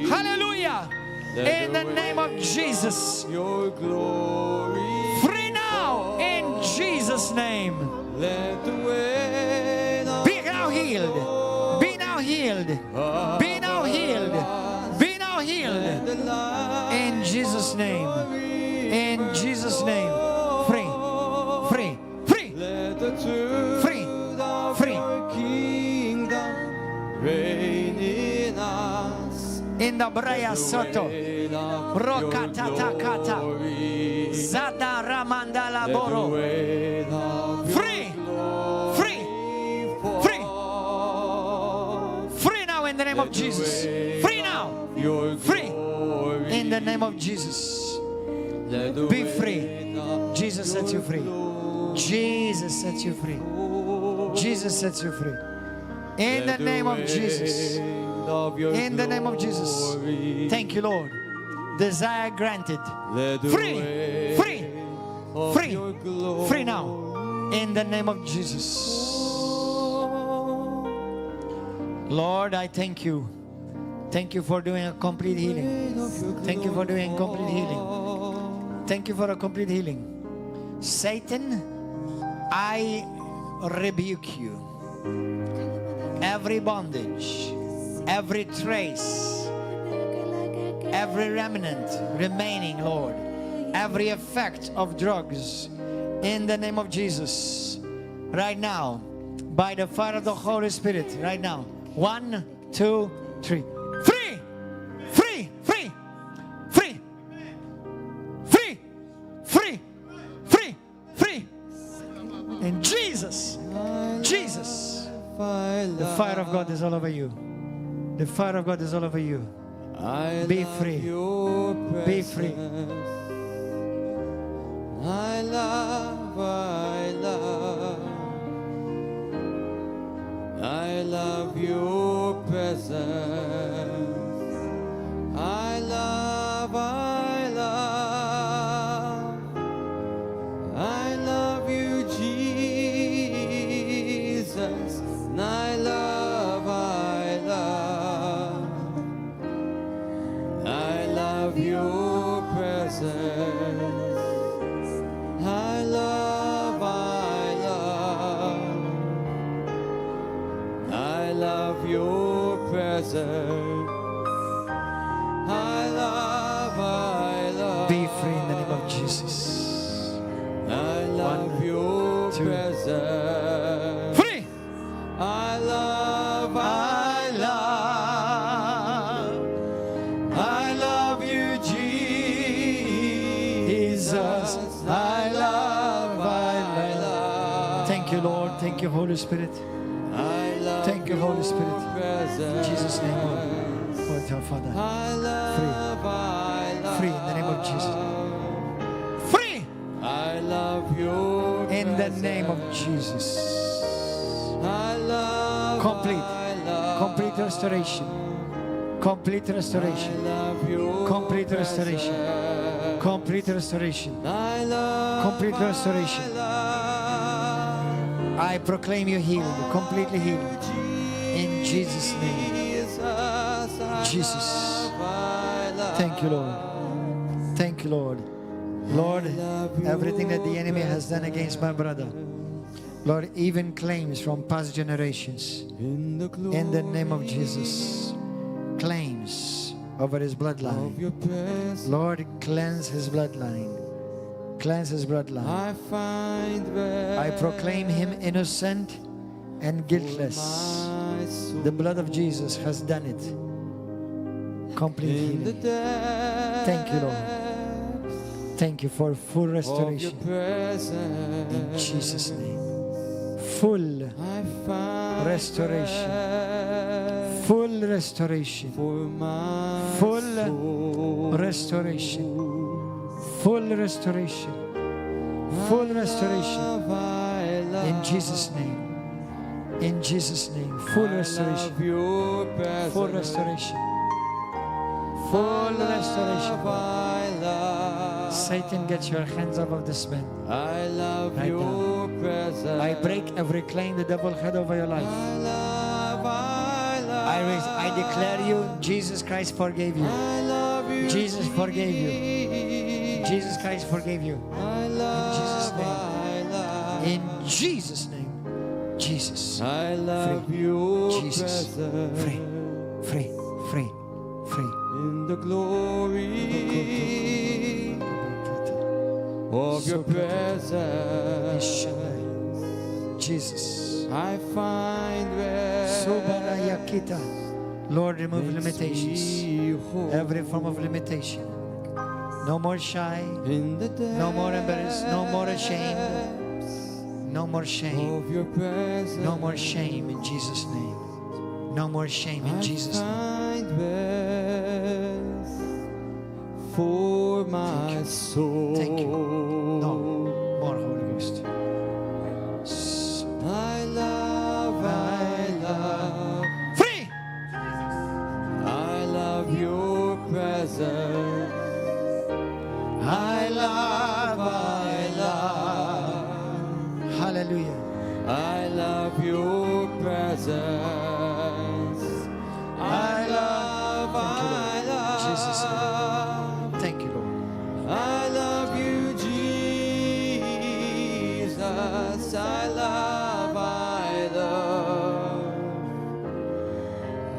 Hallelujah. In the name of Jesus. Free now in Jesus' name. Be now healed. Be now healed. Be now healed. Be now healed. In Jesus' name. In Jesus' name. Free. In the Braya Soto, Rokatatakata, Zada Ramandala Boro. Free now in the name of Jesus. Free now. Free in the name of Jesus. Be free. Jesus sets you free. Jesus sets you free. Jesus sets you free. In the name of Jesus. In the name of Jesus. Thank you, Lord. Desire granted. Free now. In the name of Jesus. Lord, I thank you. Thank you for doing a complete healing. Thank you for doing complete healing. Thank you for a complete healing. Satan, I rebuke you. Every bondage, every trace, every remnant remaining, Lord, every effect of drugs, in the name of Jesus, right now, by the fire of the Holy Spirit, right now. 1, 2, 3. Free! In Jesus. The fire of God is all over you. The fire of God is all over you. Be free. Be free. I love your presence. I love you, Jesus. And I love your presence. I love your presence. I love. Be free in the name of Jesus. I love your presence. Free! I love you, Jesus. I love. Thank you, Lord. Thank you, Holy Spirit. Thank you, Holy Spirit. In Jesus' name, Lord. Lord, our Father. Free in the name of Jesus. Free! I love you. In the name of Jesus. I love. Complete restoration. Complete restoration. Complete restoration. Complete restoration. Complete restoration. I proclaim you healed, completely healed. In Jesus' name. Jesus. Thank you, Lord. Thank you, Lord. Lord, everything that the enemy has done against my brother, Lord, even claims from past generations, in the name of Jesus, claims over his bloodline. Lord, cleanse his bloodline. Cleanse his bloodline. I find rest. I proclaim him innocent and guiltless. My soul. The blood of Jesus has done it. Complete In the healing. Thank you, Lord. Thank you for full of your restoration. presence. In Jesus' name. Full I find restoration. rest Full restoration. for my Full soul. restoration. Full restoration. Full restoration. Love, I love. In Jesus' name. In Jesus' name. Full restoration. I love your presence. Full restoration. Full restoration. I love. Satan, get your hands off of this man. I love Right your presence. I break every claim the devil had over your life. I love, I love. I declare you, Jesus Christ forgave you. I love you. Jesus forgave you. Jesus Christ forgave you. I love, Jesus' name. I love. In Jesus' name. Jesus. I love Free. your Jesus. presence. Free. Free. Free. Free. In the glory of your presence. Jesus. I find rest. Subarayakita. Lord, remove limitations. Jehovah. Every form of limitation. No more shy. In the No more embarrassed. No more ashamed. No more shame. of your presence. No more shame in Jesus' name. No more shame in Jesus' name. I find rest for my soul. Thank you. No. More Holy Ghost. I love, Free! I love your presence. I love. Hallelujah. I love your presence. I love, Jesus' name. Thank you, Lord. I love you, Jesus. I love,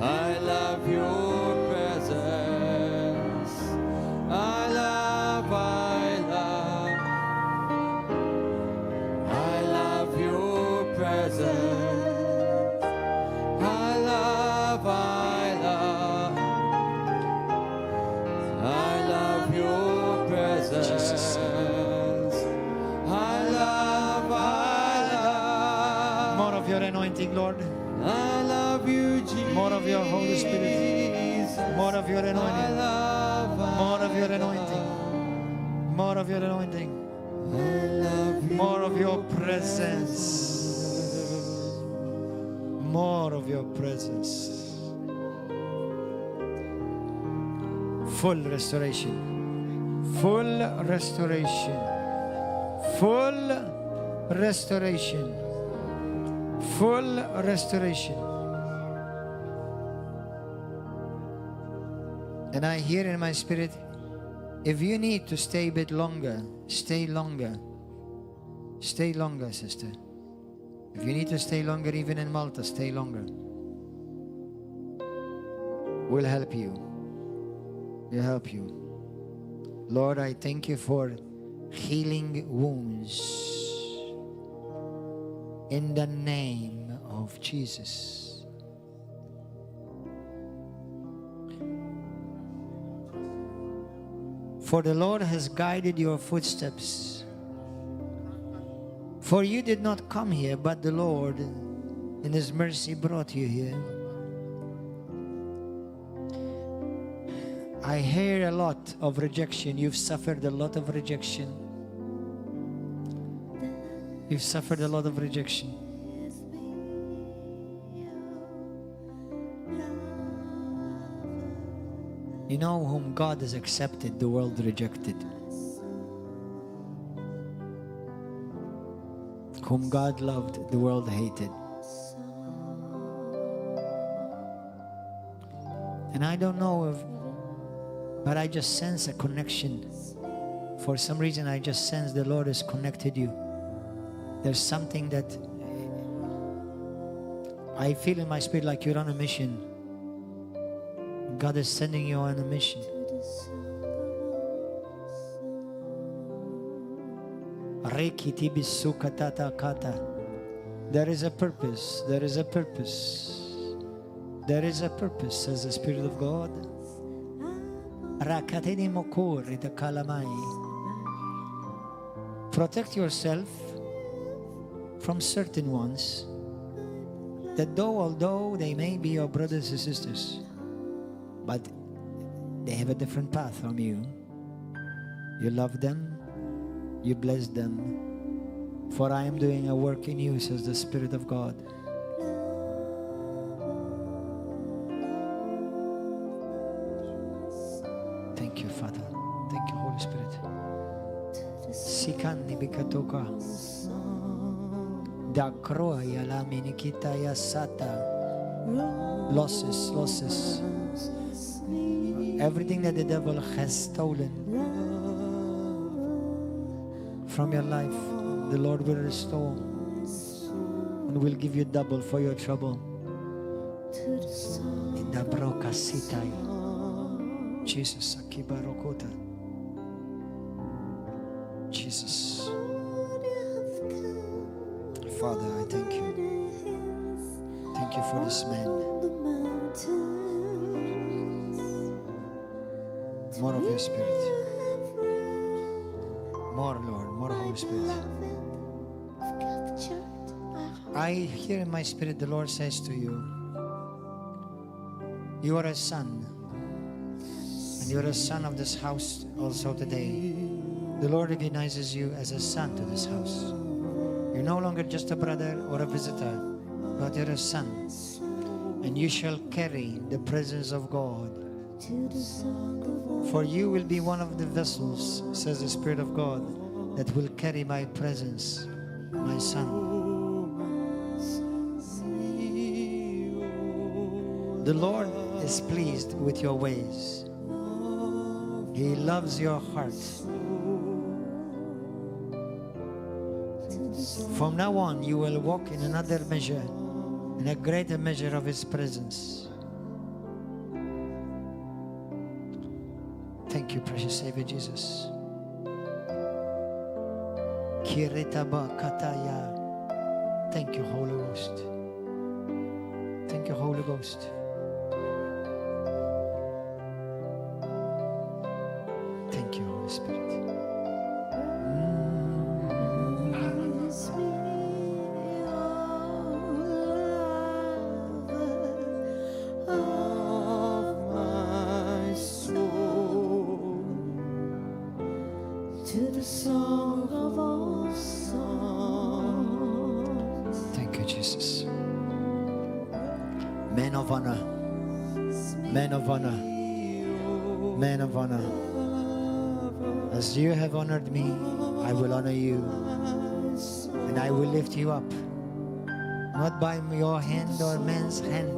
I love your presence. I love, I love your presence. I love, I love your presence. Jesus. I love, More of your anointing, Lord. I love you, Jesus. More of your Holy Spirit. More of your I anointing. love, More of your anointing. More of your anointing. I love you. More of your presence. More of your presence. Full restoration. Full restoration. Full restoration. Full restoration. And I hear in my spirit, if you need to stay a bit longer, stay longer. Stay longer, sister. If you need to stay longer, even in Malta, stay longer. We'll help you. We'll help you. Lord, I thank you for healing wounds. In the name of Jesus. For the Lord has guided your footsteps. For you did not come here, but the Lord in His mercy brought you here. I hear a lot of rejection. You've suffered a lot of rejection. You've suffered a lot of rejection. You know whom God has accepted, the world rejected. Whom God loved, the world hated. And I don't know if, but I just sense a connection. For some reason, I just sense the Lord has connected you. There's something that I feel in my spirit like you're on a mission. God is sending you on a mission. Rekiti bisukatata kata. There is a purpose. There is a purpose. There is a purpose, says the Spirit of God. Rakateni mokori de kalamai. Protect yourself from certain ones that although they may be your brothers and sisters, but they have a different path from you. You love them, you bless them, for I am doing a work in you, says the Spirit of God. Thank you, Father. Thank you, Holy Spirit. Sikandi bikatoka. Da kroa yala minikita yasata. Losses. Everything that the devil has stolen from your life, the Lord will restore and will give you double for your trouble. In the broka sitai. Jesus, akibarokota. Jesus. Father, I thank you. Thank you for this man. More of your Spirit. More, Lord. More Holy Spirit. I hear in my spirit the Lord says to you, you are a son. And you are a son of this house also today. The Lord recognizes you as a son to this house. You're no longer just a brother or a visitor, but you're a son. And you shall carry the presence of God. For you will be one of the vessels, says the Spirit of God, that will carry my presence, my son. The Lord is pleased with your ways. He loves your heart. From now on, you will walk in another measure, in a greater measure of His presence. Thank you, precious Savior Jesus. Thank you, Holy Ghost. Thank you, Holy Ghost. Thank you, Holy Spirit. Thank you, Jesus. Men of honor, men of honor, men of honor. As you have honored me, I will honor you, and I will lift you up, not by your hand or man's hand,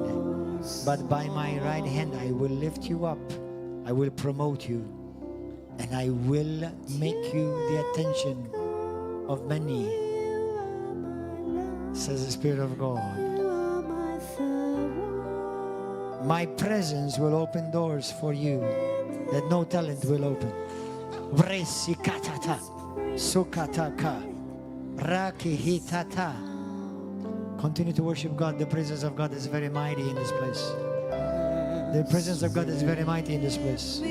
but by my right hand. I will lift you up, I will promote you, and I will make you the attention of many, says the Spirit of God. My presence will open doors for you that no talent will open. Continue to worship God. The presence of God is very mighty in this place. The presence of God is very mighty in this place.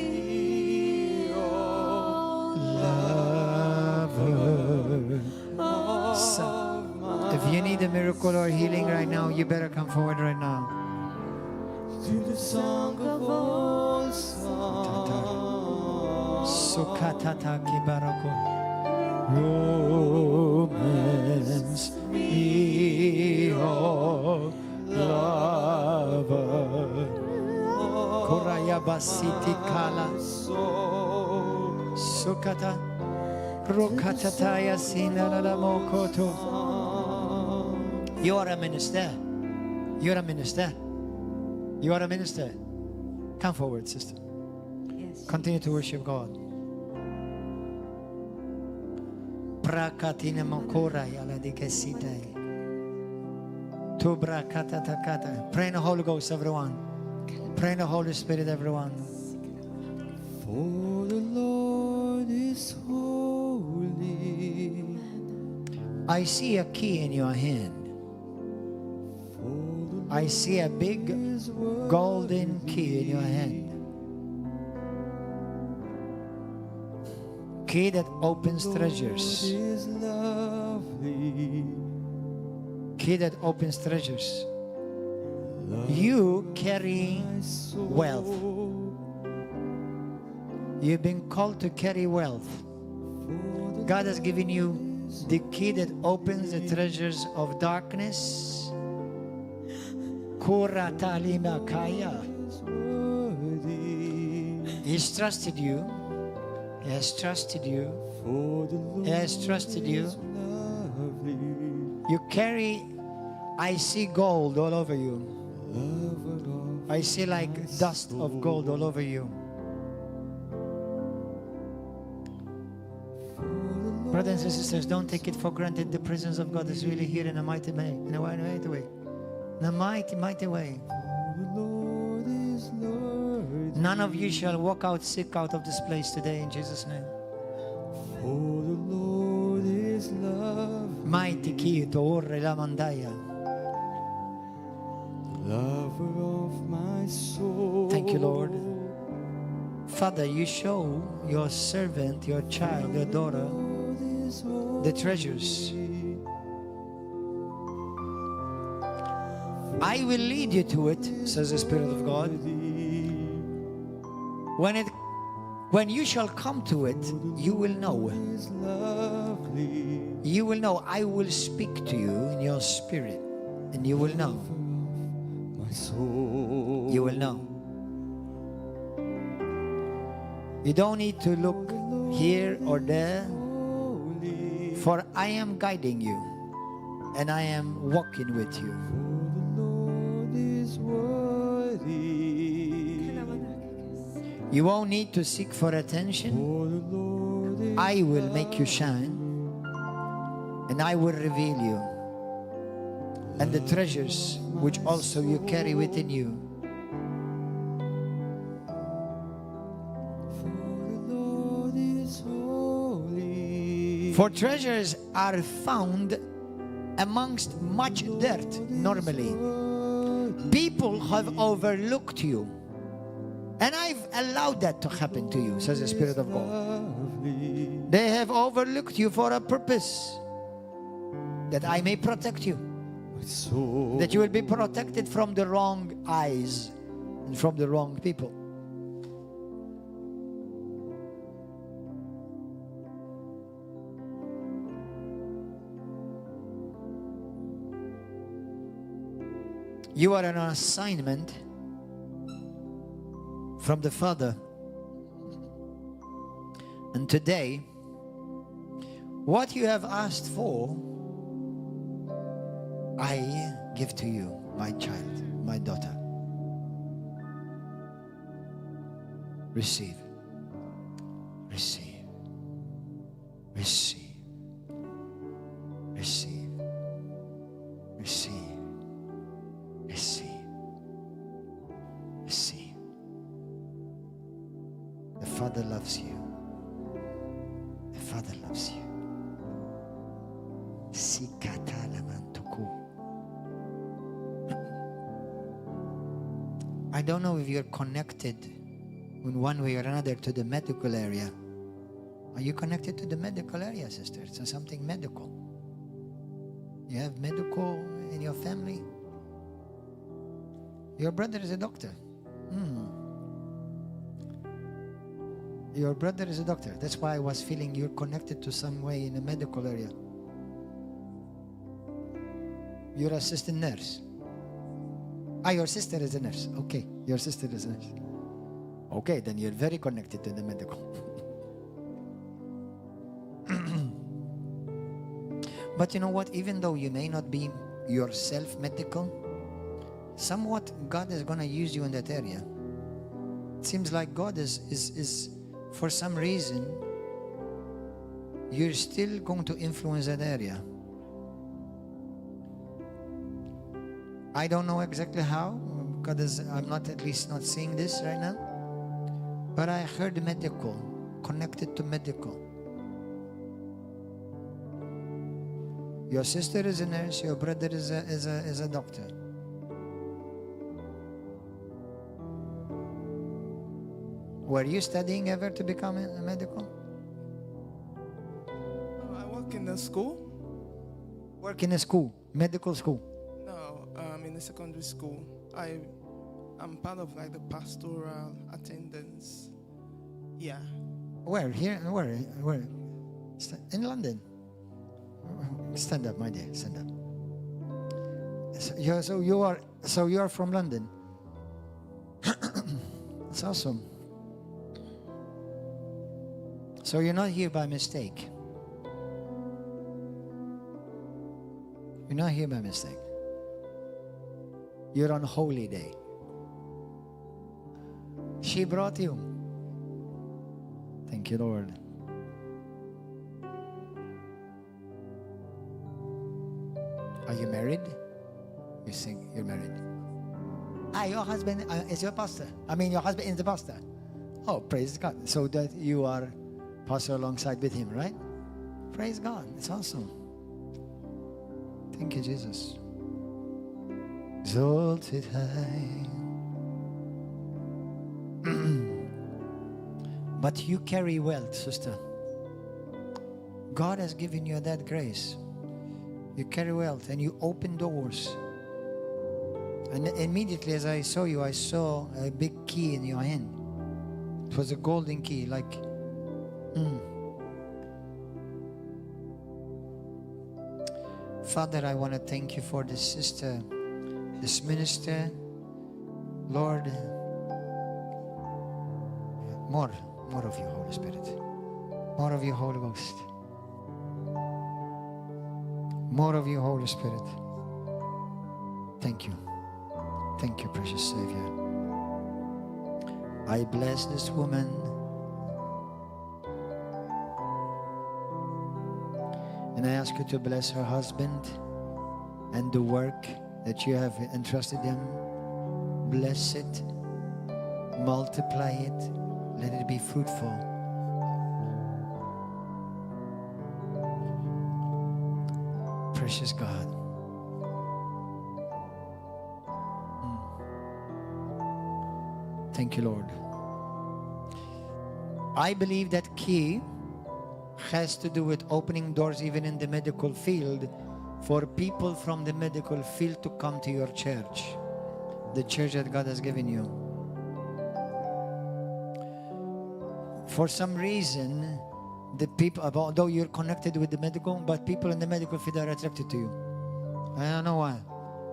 So, if you need a miracle or healing right now, you better come forward right now. To the song of all songs. Sukatata kibarako. Romans me all lover. Koraya basiti kala. Sukata. Rokatataya sinala mokoto. You are a minister. You're a minister. You are a minister. Come forward, sister. Yes. Continue to worship God. Prakatina mokora yala dikesitai. Tu brakata takata. Pray in the Holy Ghost, everyone. Pray in the Holy Spirit, everyone. For the Lord is holy. I see a key in your hand. I see a big golden key in your hand. Key that opens treasures. Key that opens treasures. You carry wealth. You've been called to carry wealth. God has given you the key that opens the treasures of darkness. He's trusted you. He has trusted you. He has trusted you. You carry, I see gold all over you. I see like dust of gold all over you. Brothers and sisters, don't take it for granted. The presence of God is really here in a mighty way. In a mighty way. In a mighty, mighty way. None of you shall walk out sick out of this place today in Jesus' name. For the Lord is love. Mighty Kito Orre la Mandaya. Lover of my soul. Thank you, Lord. Father, you show your servant, your child, your daughter, the treasures. I will lead you to it, says the Spirit of God. When you shall come to it, you will know. You will know. I will speak to you in your spirit, and you will know. You will know. You don't need to look here or there, for I am guiding you, and I am walking with you. You won't need to seek for attention. I will make you shine, and I will reveal you, and the treasures which also you carry within you. For treasures are found amongst much dirt normally. People have overlooked you. And I've allowed that to happen to you, says the Spirit of God. They have overlooked you for a purpose, that I may protect you. That you will be protected from the wrong eyes and from the wrong people. You are on an assignment from the Father. And today, what you have asked for, I give to you, my child, my daughter. Receive. Receive. Receive. Receive. Receive. Receive. Receive. The Father loves you. The Father loves you. I don't know if you're connected in one way or another to the medical area. Are you connected to the medical area, sister? So something medical. You have medical in your family? Your brother is a doctor. Your brother is a doctor. That's why I was feeling you're connected to some way in the medical area. You're an assistant nurse. Your sister is a nurse. Okay, your sister is a nurse. Okay, then you're very connected to the medical. But you know what? Even though you may not be yourself medical, somewhat God is going to use you in that area. It seems like God is for some reason, you're still going to influence that area. I don't know exactly how, because I'm not, at least not seeing this right now. But I heard medical, connected to medical. Your sister is a nurse, your brother is a doctor. Were you studying ever to become a medical? I work in the school. Work in a school, medical school. No, in the secondary school. I'm part of like the pastoral attendance. Yeah. Where? Here? Where? In London. Stand up, my dear. Stand up. So you are from London. That's awesome. So you're not here by mistake. You're not here by mistake. You're on holy day. She brought you. Thank you, Lord. Are you married? You sing, you're married. Your husband is your pastor. Your husband is the pastor. Oh, praise God. So that you are pastor alongside with him, right? Praise God. It's awesome. Thank you, Jesus. Exalted high. But you carry wealth, sister. God has given you that grace. You carry wealth and you open doors. And immediately as I saw you, I saw a big key in your hand. It was a golden key, like... Father, I want to thank you for this sister, this minister. Lord, more of you, Holy Spirit. More of you, Holy Ghost. More of you, Holy Spirit. Thank you. Thank you, precious Savior. I bless this woman. And I ask you to bless her husband and the work that you have entrusted him. Bless it. Multiply it. Let it be fruitful. Precious God. Thank you, Lord. I believe that key has to do with opening doors even in the medical field for people from the medical field to come to your church, the church that God has given you. For some reason, the people, although you're connected with the medical, but people in the medical field are attracted to you. I don't know why.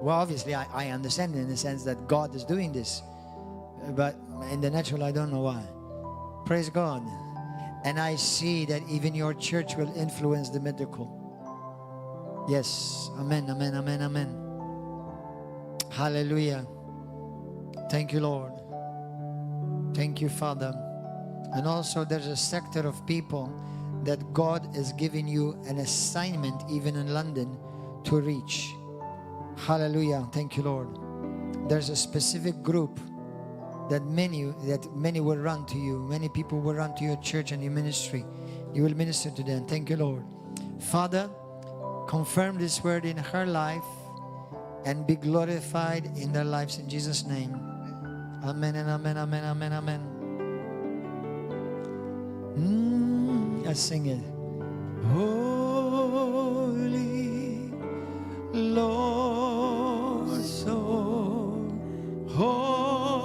Well, obviously, I understand in the sense that God is doing this. But in the natural, I don't know why. Praise God. And I see that even your church will influence the medical. Yes. Amen, amen, amen, amen. Hallelujah. Thank you, Lord. Thank you, Father. And also there's a sector of people that God is giving you an assignment even in London to reach. Hallelujah. Thank you, Lord. There's a specific group that many will run to you. Many people will run to your church and your ministry. You will minister to them. Thank you, Lord. Father, confirm this word in her life and be glorified in their lives in Jesus' name. Amen and amen, amen, amen, amen. Let's sing it. Holy Lord, so holy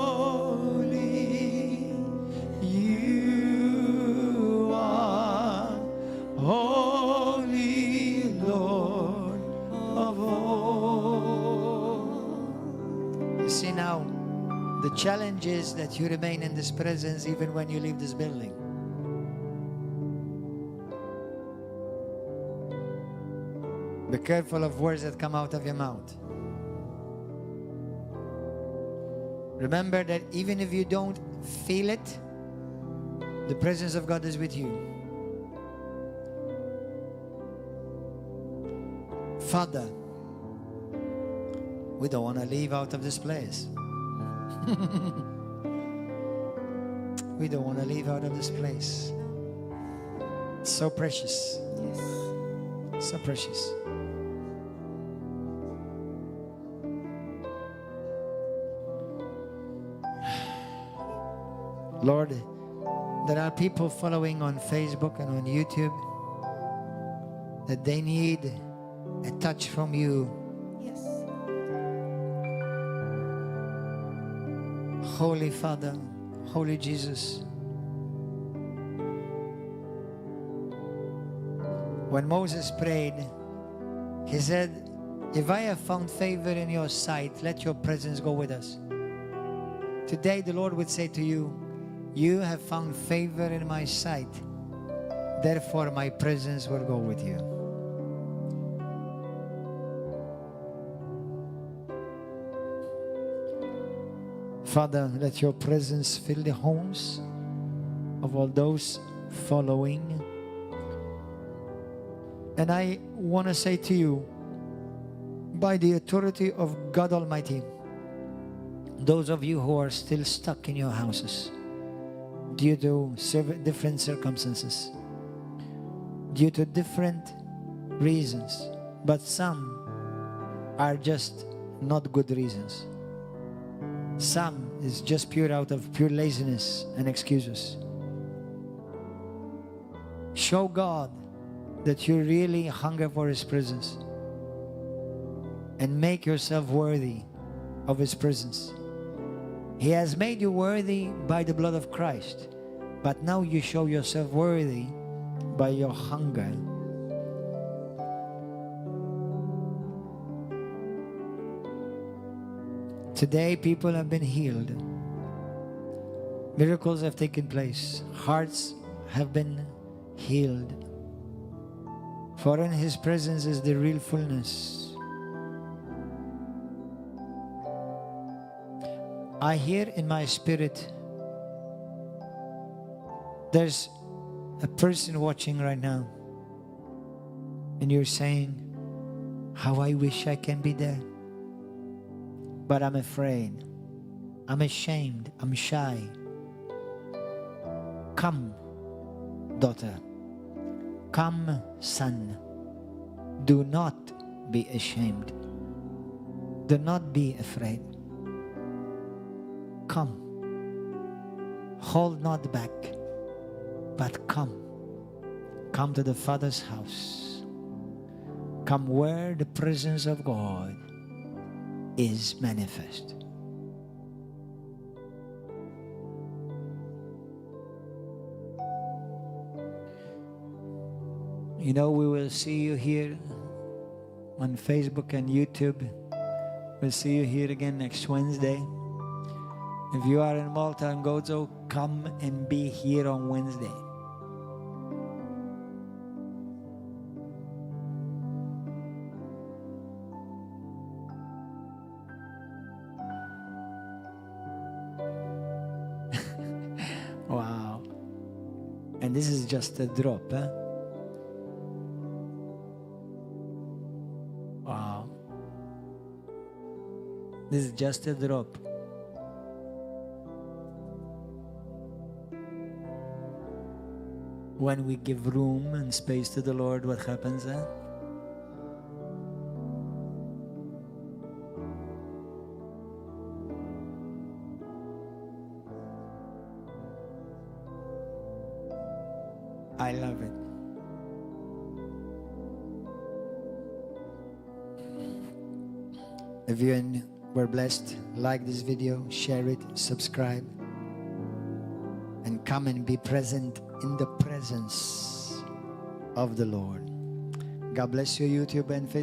you are, holy Lord of all. You see now, the challenge is that you remain in this presence even when you leave this building. Be careful of words that come out of your mouth. Remember that even if you don't feel it, the presence of God is with you. Father, we don't want to leave out of this place. We don't want to leave out of this place. It's so precious. Yes. So precious. Lord, there are people following on Facebook and on YouTube that they need a touch from you. Yes. Holy Father, Holy Jesus. When Moses prayed, he said, if I have found favor in your sight, let your presence go with us. Today the Lord would say to you, you have found favor in my sight, therefore my presence will go with you. Father, let your presence fill the homes of all those following. And I want to say to you, by the authority of God Almighty, those of you who are still stuck in your houses due to different circumstances, due to different reasons, but some are just not good reasons. Some is just pure out of pure laziness and excuses. Show God that you really hunger for His presence and make yourself worthy of His presence. He has made you worthy by the blood of Christ, but now you show yourself worthy by your hunger. Today, people have been healed. Miracles have taken place. Hearts have been healed. For in His presence is the real fullness. I hear in my spirit, there's a person watching right now, and you're saying, how I wish I can be there. But I'm afraid, I'm ashamed, I'm shy. Come, daughter. Come, son. Do not be ashamed. Do not be afraid. Come. Hold not back, but come. Come to the Father's house. Come where the presence of God is manifest. You know, we will see you here on Facebook and YouTube. We'll see you here again next Wednesday. If you are in Malta and Gozo, come and be here on Wednesday. Wow. And this is just a drop, huh? Wow. This is just a drop. When we give room and space to the Lord, what happens then? I love it. If you were blessed, like this video, share it, subscribe, and come and be present in the presence of the Lord. God bless you, YouTube and Facebook.